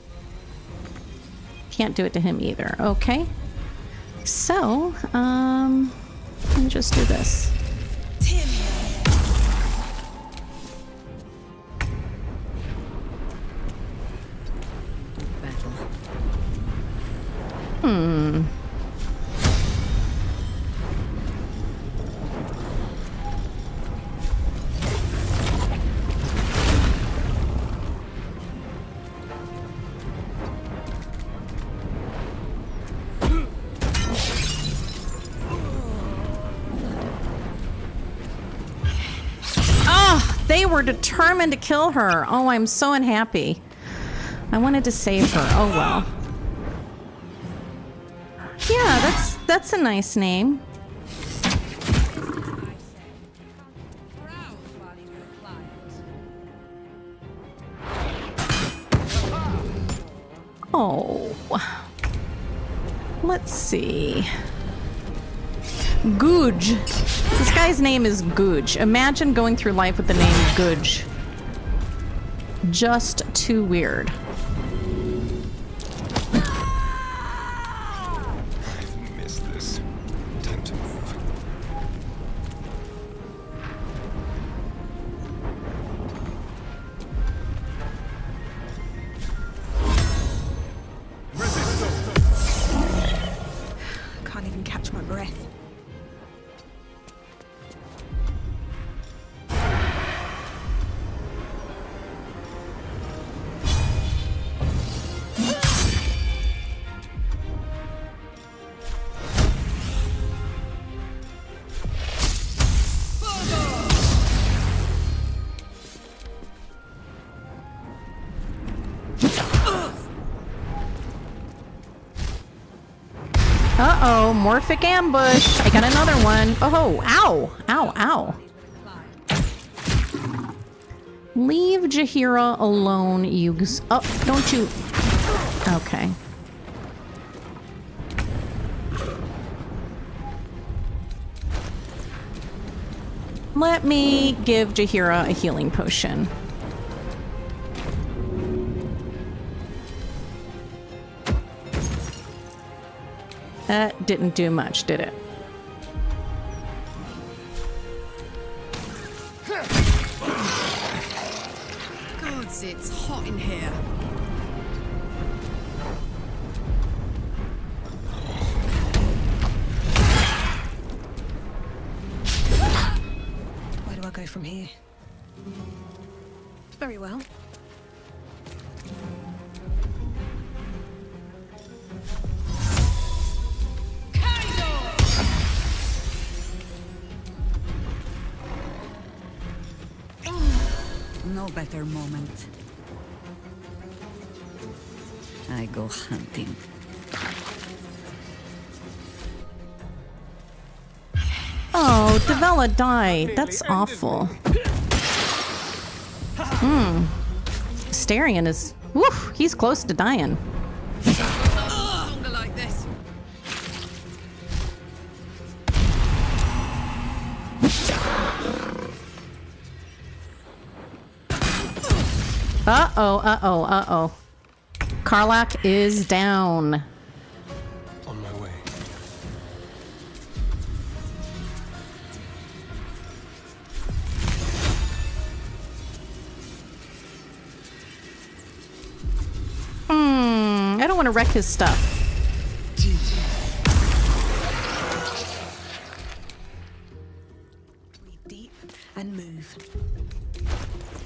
B: Can't do it to him either. Okay. So, let me just do this. Hmm. They were determined to kill her. Oh, I'm so unhappy. I wanted to save her. Oh well. Yeah, that's a nice name. Oh. Let's see. Googe. This guy's name is Googe. Imagine going through life with the name Googe. Just too weird.
H: I've missed this. Time to move.
A: Can't even catch my breath.
B: Uh-oh, morphic ambush. I got another one. Oh, ow. Ow, ow. Leave Jaheira alone, you... Oh, don't you... Okay. Let me give Jaheira a healing potion. That didn't do much, did it?
F: Gods, it's hot in here.
A: Where do I go from here? Very well.
M: No better moment. I go hunting.
B: Oh, Devella died. That's awful. Starion is... Whew, he's close to dying.
F: Longer like this.
B: Uh-oh, uh-oh, uh-oh. Karlach is down.
H: On my way.
B: I don't want to wreck his stuff.
A: Breathe deep and move.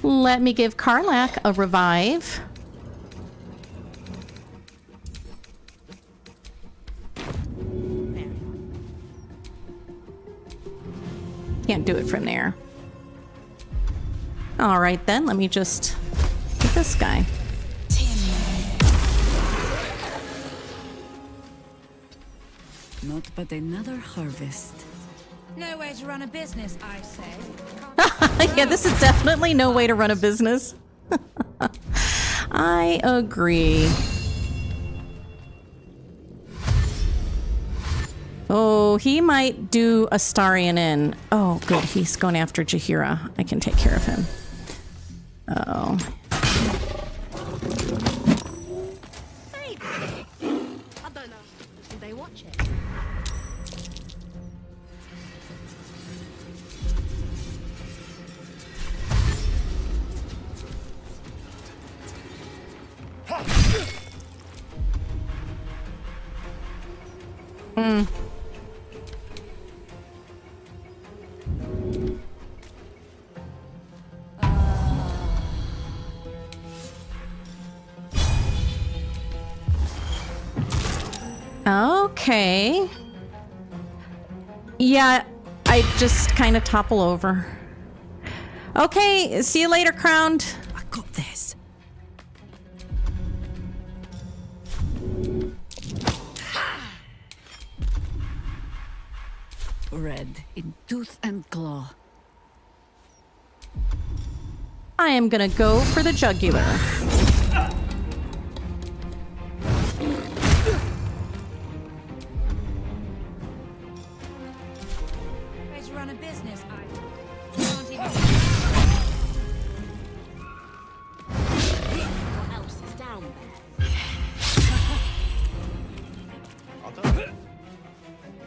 B: Let me give Karlach a revive. Can't do it from there. All right then, let me just get this guy.
M: Not but another harvest.
O: No way to run a business, I say.
B: Yeah, this is definitely no way to run a business. I agree. Oh, he might do a Starion in. Oh, good. He's going after Jaheira. I can take care of him. Uh-oh.
S: we watch it?
B: Hmm. Okay. Yeah, I just kind of topple over. Okay, see you later, Crowned.
M: I got this. Red in tooth and claw.
B: I am gonna go for the jugular.
O: Ways to run a business, I can't even.
S: What else is down there?
V: I don't know.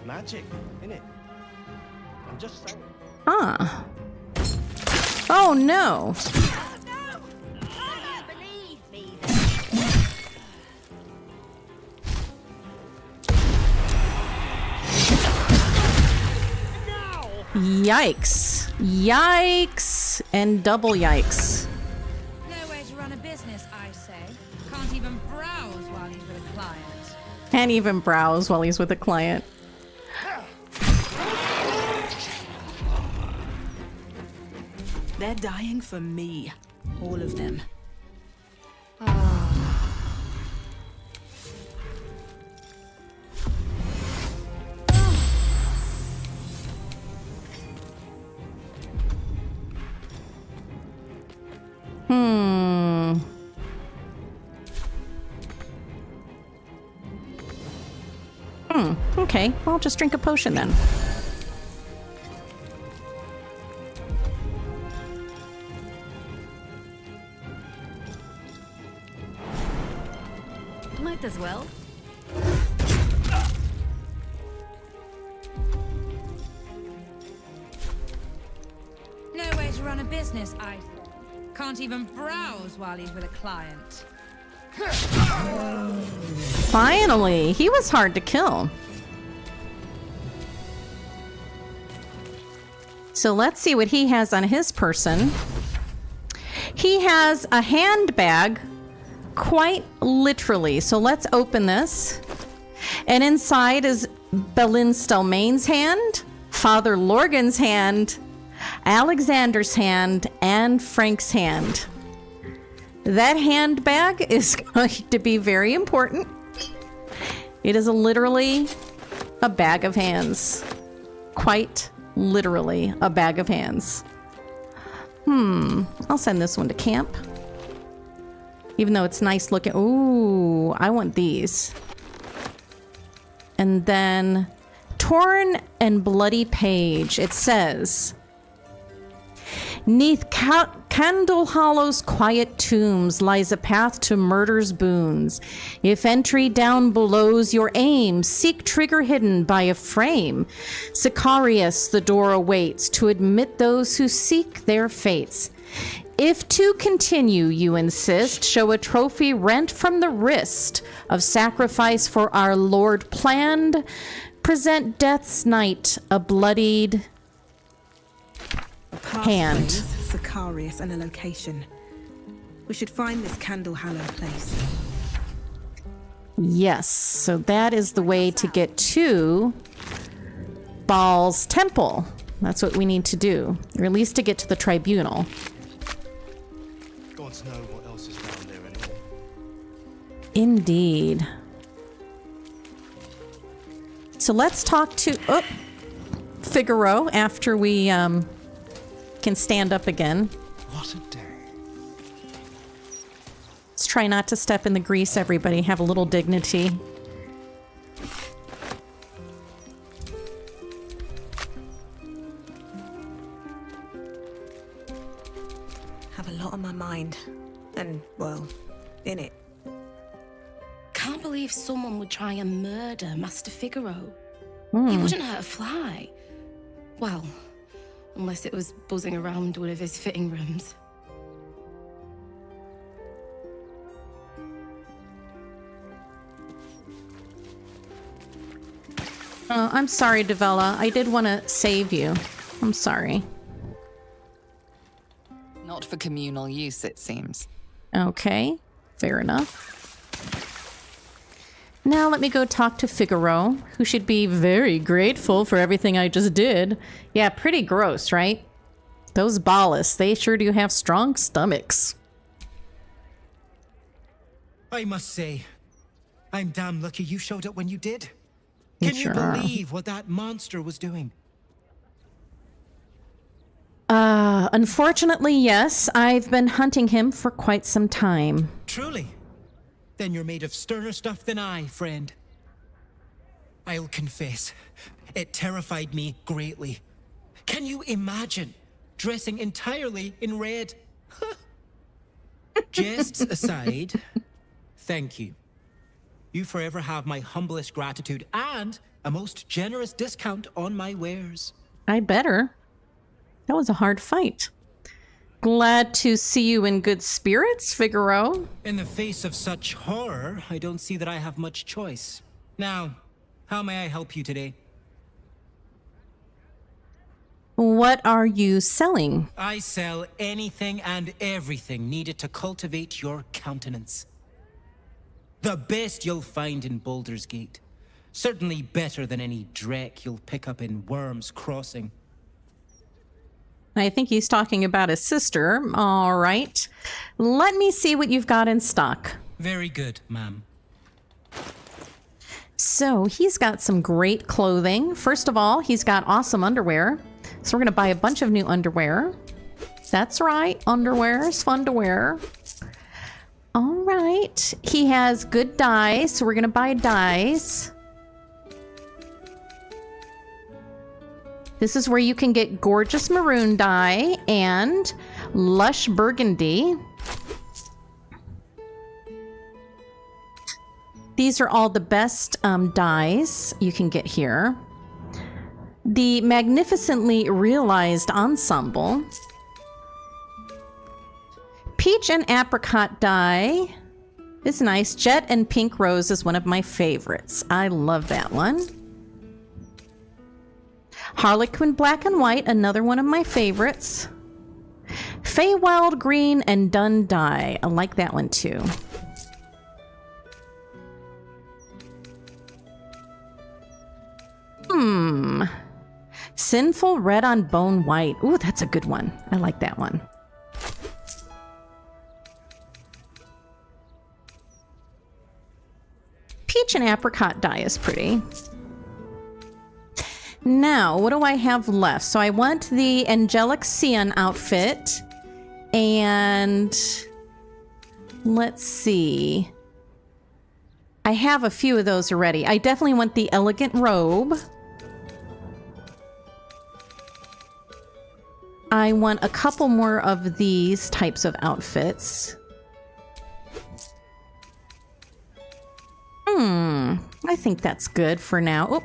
V: Magic, innit? I'm just saying.
B: Huh. Oh no. Yikes. Yikes. And double yikes.
O: No way to run a business, I say. Can't even browse while he's with a client.
B: Can't even browse while he's with a client.
A: They're dying for me. All of them.
B: Hmm. Okay, well, I'll just drink a potion then.
M: Might as well.
O: No way to run a business, I say. Can't even browse while he's with a client.
B: Finally, he was hard to kill. So let's see what he has on his person. He has a handbag, quite literally. So let's open this. And inside is Belin Stelmane's hand, Father Lorgan's hand, Alexander's hand, and Frank's hand. That handbag is going to be very important. It is literally a bag of hands. Quite literally a bag of hands. I'll send this one to camp. Even though it's nice looking. Ooh, I want these. And then Torn and Bloody Page. It says, "'Neath Candle Hollow's quiet tombs lies a path to murder's boons. If entry down below's your aim, seek trigger hidden by a frame. Sicarius the door awaits to admit those who seek their fates. If to continue you insist, show a trophy rent from the wrist of sacrifice for our Lord planned. Present death's night a bloodied hand."
A: Sicarius and a location. We should find this Candle Hallow place.
B: Yes, so that is the way to get to Baal's temple. That's what we need to do, or at least to get to the tribunal.
V: Gods know what else is down there anymore.
B: Indeed. So let's talk to Figaro after we can stand up again.
V: What a day.
B: Let's try not to step in the grease, everybody. Have a little dignity.
A: Have a lot on my mind. And, well, in it. Come
S: can't believe someone would try and murder Master Figaro.
B: Hmm.
S: He wouldn't hurt a fly. Well, unless it was buzzing around one of his fitting rooms.
B: Oh, I'm sorry, Devella. I did want to save you. I'm sorry.
J: Not for communal use, it seems.
B: Okay, fair enough. Now let me go talk to Figaro, who should be very grateful for everything I just did. Yeah, pretty gross, right? Those ballists, they sure do have strong stomachs.
L: I must say, I'm damn lucky you showed up when you did.
B: You
L: Can you
B: sure are.
L: believe what that monster was doing?
B: Unfortunately, yes. I've been hunting him for quite some time.
L: Truly? Then you're made of sterner stuff than I, friend. I'll confess, it terrified me greatly. Can you imagine dressing entirely in red? Jests aside, thank you. You forever have my humblest gratitude and a most generous discount on my wares.
B: I better. That was a hard fight. Glad to see you in good spirits, Figaro.
L: In the face of such horror, I don't see that I have much choice. Now, how may I help you today?
B: What are you selling?
L: I sell anything and everything needed to cultivate your countenance. The best you'll find in Baldur's Gate. Certainly better than any dreck you'll pick up in Worm's Crossing.
B: I think he's talking about his sister. All right. Let me see what you've got in stock.
L: Very good, ma'am.
B: So he's got some great clothing. First of all, he's got awesome underwear. So we're going to buy a bunch of new underwear. That's right. Underwear is fun to wear. All right. He has good dyes. So we're going to buy dyes. This is where you can get gorgeous maroon dye and lush burgundy. These are all the best dyes you can get here. The magnificently realized ensemble. Peach and apricot dye is nice. Jet and pink rose is one of my favorites. I love that one. Harlequin black and white, another one of my favorites. Feywild green and dun dye. I like that one too. Sinful red on bone white. Ooh, that's a good one. I like that one. Peach and apricot dye is pretty. Now, what do I have left? So I want the Angelic Cian outfit. And let's see. I have a few of those already. I definitely want the Elegant Robe. I want a couple more of these types of outfits. I think that's good for now. Oh,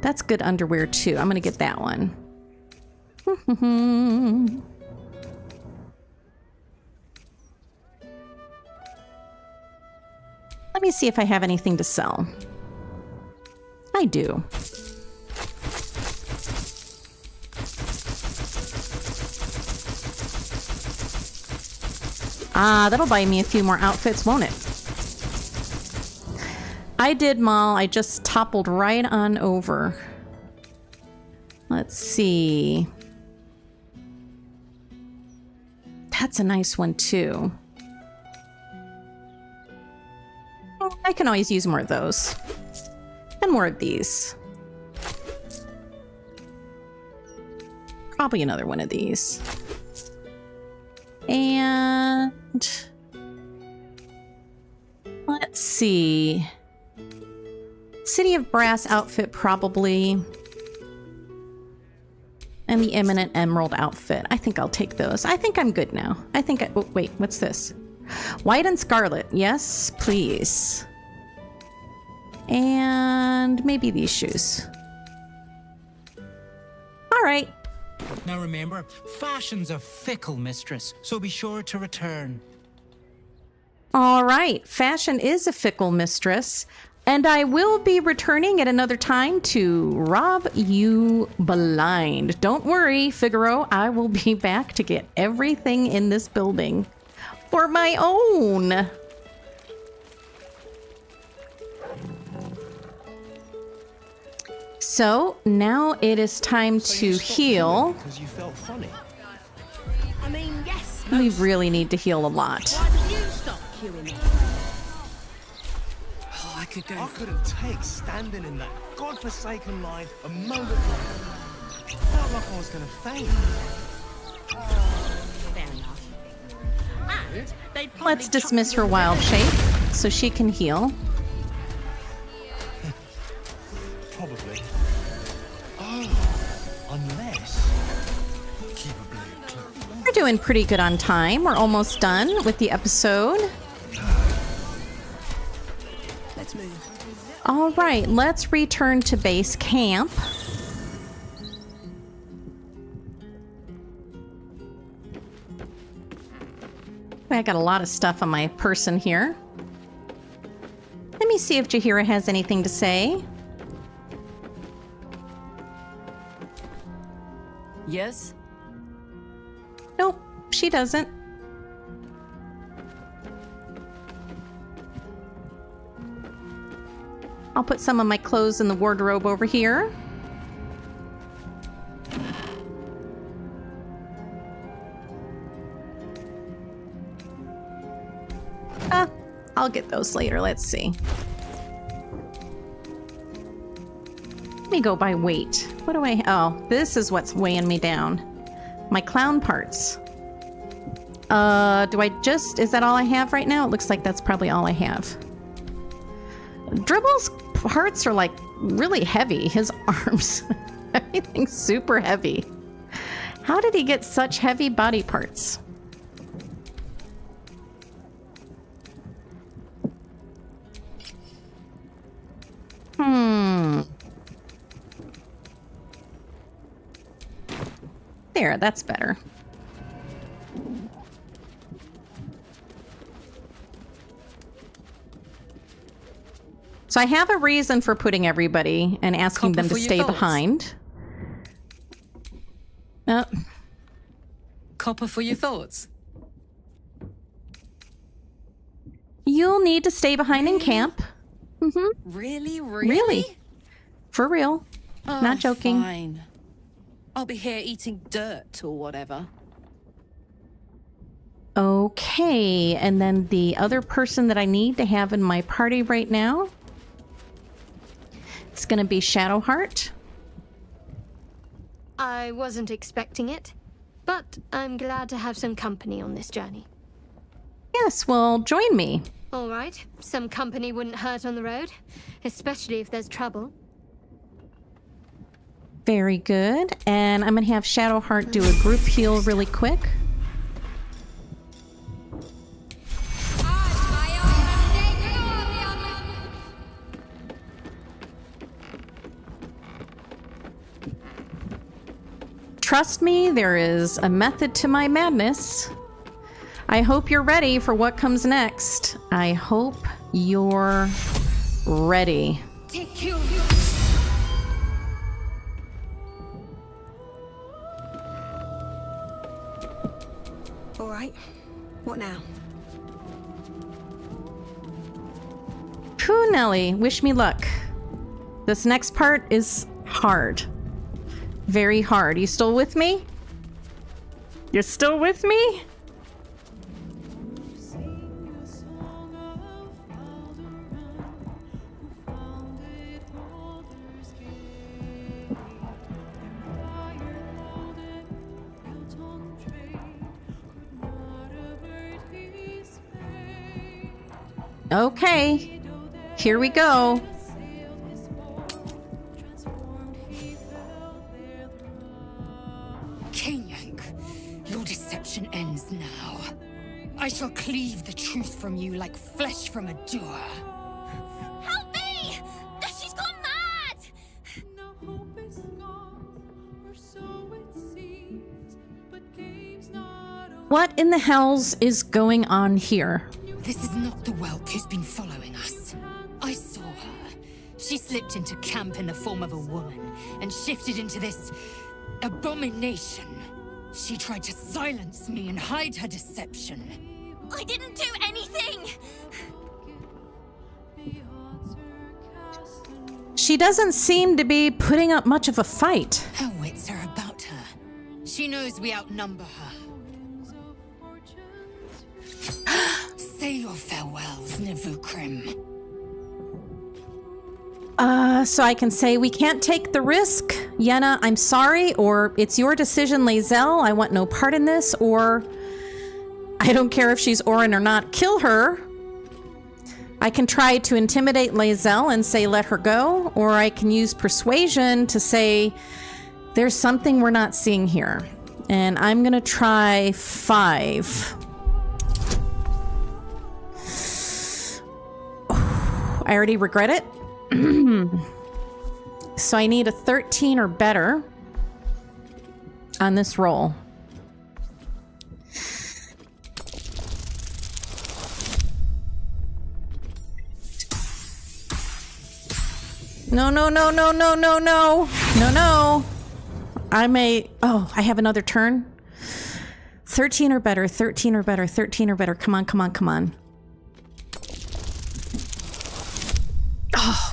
B: that's good underwear too. I'm gonna get that one. Let me see if I have anything to sell. I do. That'll buy me a few more outfits, won't it? I did, Mal. I just toppled right on over. Let's see. That's a nice one, too. I can always use more of those. And more of these. Probably another one of these. And let's see. City of Brass outfit, probably. And the Eminent Emerald outfit. I think I'll take those. I think I'm good now. I think oh, wait, what's this? White and scarlet. Yes, please. And maybe these shoes. All right.
L: Now remember, fashion's a fickle mistress, so be sure to return.
B: All right. Fashion is a fickle mistress. And I will be returning at another time to rob you blind. Don't worry, Figaro. I will be back to get everything in this building for my own. So now it is time to heal.
V: Because you felt funny.
E: I mean, yes.
B: We really need to heal a lot.
E: Why did you stop queuing me?
V: Oh, I couldn't take standing in that godforsaken line a moment longer. Felt like I was going to faint.
E: Fair enough. And they'd probably
B: Let's dismiss her wild shape so she can heal.
V: Probably. Oh, unless... Keep a blade close.
B: We're doing pretty good on time. We're almost done with the episode.
E: Let's move.
B: All right, let's return to base camp. I got a lot of stuff on my person here. Let me see if Jaheira has anything to say.
M: Yes?
B: Nope, she doesn't. I'll put some of my clothes in the wardrobe over here. I'll get those later. Let's see. Let me go by weight. What do I... Oh, this is what's weighing me down. My clown parts. Do I just... Is that all I have right now? It looks like that's probably all I have. Dribble's parts are like really heavy. His arms. Everything's super heavy. How did he get such heavy body parts? There, that's better. So I have a reason for putting everybody and asking them to stay behind.
F: Copper for your thoughts.
B: You'll need to stay behind in camp.
F: Really?
B: Really? For real.
F: Oh,
B: Not joking.
F: Fine. I'll be here eating dirt or whatever.
B: Okay, and then the other person that I need to have in my party right now, it's going to be Shadowheart.
K: I wasn't expecting it, but I'm glad to have some company on this journey.
B: Yes, well, join me.
K: All right, some company wouldn't hurt on the road, especially if there's trouble.
B: Very good. And I'm going to have Shadowheart do a group heal really quick. Trust me, there is a method to my madness. I hope you're ready for what comes next. I hope you're ready.
K: All right, what now?
B: Phew, Nelly, wish me luck. This next part is hard. Very hard. You still with me? You're still with me? Okay, here we go.
N: Kenyank, your deception ends now. I shall cleave the truth from you like flesh from a doer.
E: Help me! She's gone mad!
B: What in the hells is going on here?
N: This is not the whelp who's been following us. I saw her. She slipped into camp in the form of a woman and shifted into this abomination. She tried to silence me and hide her deception.
E: I didn't do anything!
B: She doesn't seem to be putting up much of a fight.
N: Her wits are about her. She knows we outnumber her. Say your farewells, Navukrim.
B: So I can say we can't take the risk. Yenna, I'm sorry, or it's your decision, Lae'zel. I want no part in this, or I don't care if she's Orin or not. Kill her. I can try to intimidate Lae'zel and say let her go, or I can use persuasion to say there's something we're not seeing here. And I'm gonna try 5. I already regret it. So I need a 13 or better on this roll. No, no, no, no, no, no, no. No, no. I have another turn. 13 or better, 13 or better, 13 or better. Come on, come on, come on. Oh.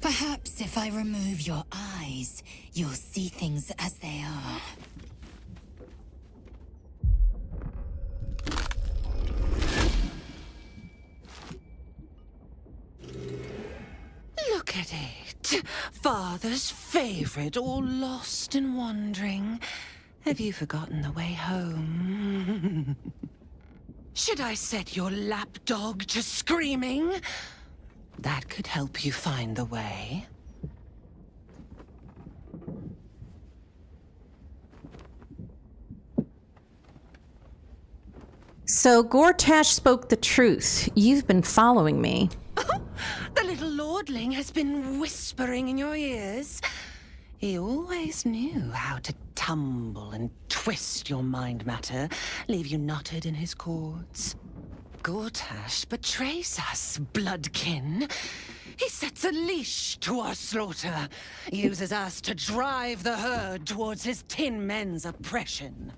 N: Perhaps if I remove your eyes, you'll see things as they are.
F: Look at it. Father's favorite, all lost and wandering. Have you forgotten the way home? Should I set your lapdog to screaming? That could help you find the way.
B: So Gortash spoke the truth. You've been following me.
F: The little lordling has been whispering in your ears. He always knew how to tumble and twist your mind matter, leave you knotted in his cords. Gortash betrays us, bloodkin. He sets a leash to our slaughter, uses us to drive the herd towards his tin men's oppression.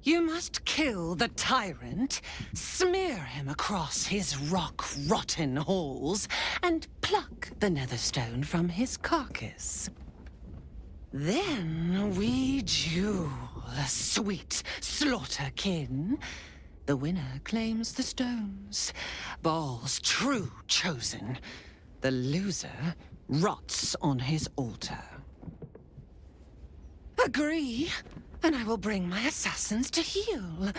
F: You must kill the tyrant, smear him across his rock-rotten halls, and pluck the netherstone from his carcass. Then we duel, sweet slaughterkin. The winner claims the stones, Baal's true chosen. The loser rots on his altar. Agree, and I will bring my assassins to heal.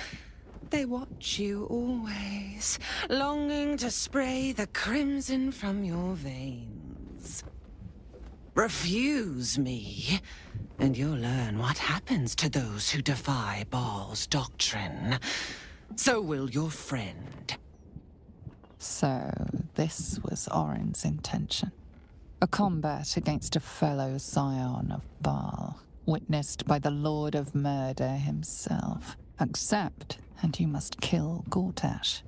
F: They watch you always, longing to spray the crimson from your veins. Refuse me, and you'll learn what happens to those who defy Baal's doctrine. So will your friend.
J: So, this was Orin's intention. A combat against a fellow scion of Baal, witnessed by the Lord of Murder himself. Accept, and you must kill Gortash.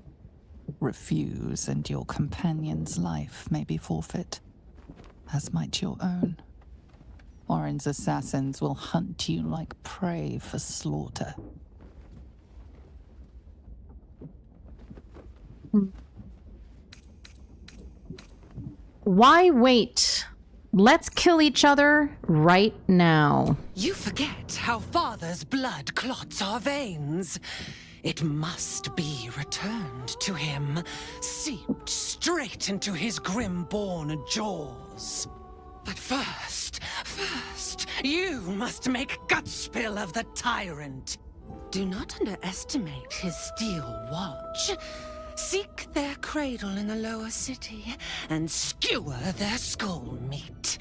J: Refuse, and your companion's life may be forfeit, as might your own. Orin's assassins will hunt you like prey for slaughter.
B: Why wait? Let's kill each other right now.
F: You forget how Father's blood clots our veins. It must be returned to him, seeped straight into his grim-born jaws. But first, you must make gutspill of the tyrant. Do not underestimate his steel watch. Seek their cradle in the lower city and skewer their skull meat.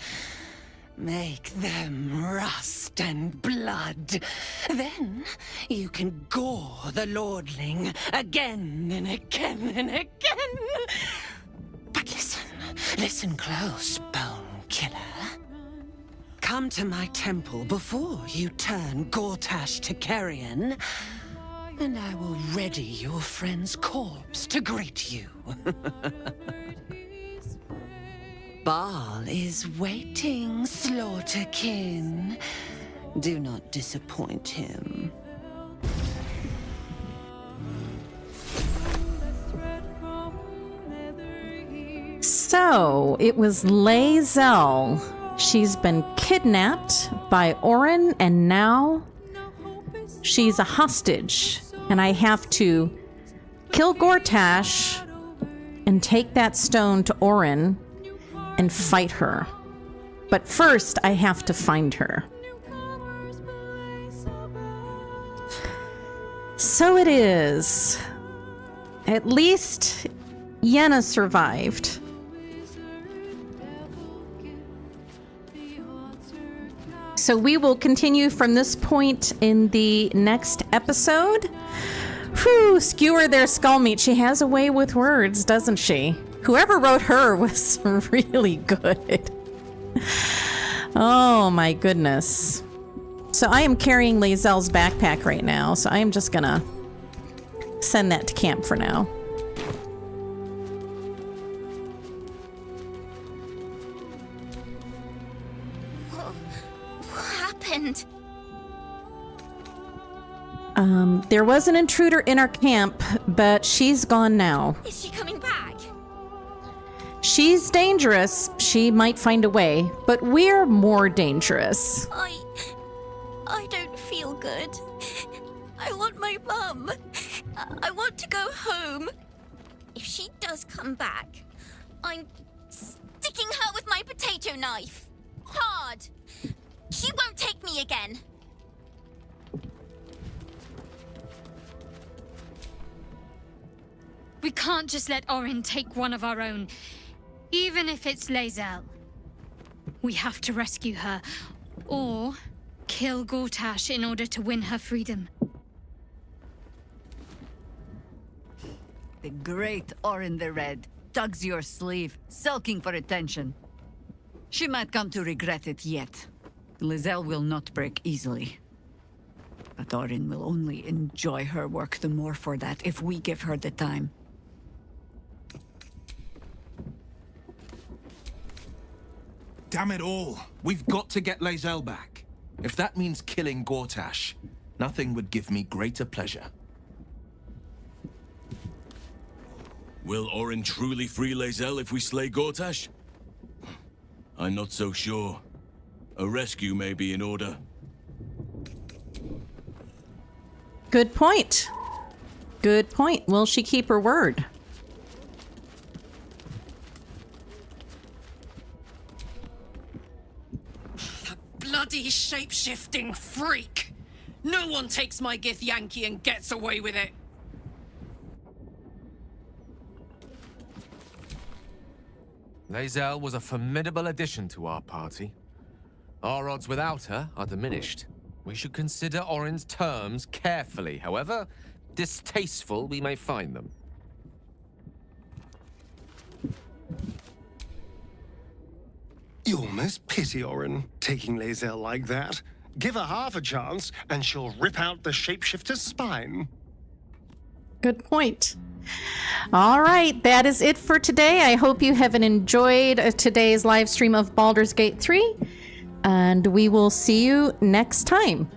R: Make them rust and blood. Then you can gore the lordling again and again and again. But listen close, Bone Killer. Come to my temple before you turn Gortash to carrion, and I will ready your friend's corpse to greet you. Baal is waiting, Slaughterkin. Do not disappoint him.
B: So, it was Lae'zel. She's been kidnapped by Orin, and now she's a hostage. And I have to kill Gortash and take that stone to Orin and fight her. But first, I have to find her. So it is. At least Yenna survived. So we will continue from this point in the next episode. Whew, skewer their skull meat. She has a way with words, doesn't she? Whoever wrote her was really good. Oh my goodness. So I am carrying Lae'zel's backpack right now, so I am just gonna send that to camp for now.
E: What happened?
B: There was an intruder in our camp, but she's gone now.
E: Is she coming back?
B: She's dangerous. She might find a way, but we're more dangerous.
E: I don't feel good. I want my mum. I want to go home. If she does come back, I'm sticking her with my potato knife. Hard. She won't take me again.
N: We can't just let Orin take one of our own, even if it's Lae'zel. We have to rescue her, or kill Gortash in order to win her freedom.
M: The great Orin the Red tugs your sleeve, sulking for attention. She might come to regret it yet. Lae'zel will not break easily. But Orin will only enjoy her work the more for that if we give her the time.
T: Damn it all! We've got to get Lae'zel back. If that means killing Gortash, nothing would give me greater pleasure.
U: Will Orin truly free Lae'zel if we slay Gortash? I'm not so sure. A rescue may be in order.
B: Good point. Good point. Will she keep her word?
F: Bloody shape-shifting freak! No one takes my Githyanki and gets away with it!
X: Lae'zel was a formidable addition to our party. Our odds without her are diminished. We should consider Orin's terms carefully, however distasteful we may find them.
H: You almost pity Orin, taking Lae'zel like that. Give her half a chance, and she'll rip out the shapeshifter's spine.
B: Good point. All right, that is it for today. I hope you have enjoyed today's live stream of Baldur's Gate 3, and we will see you next time.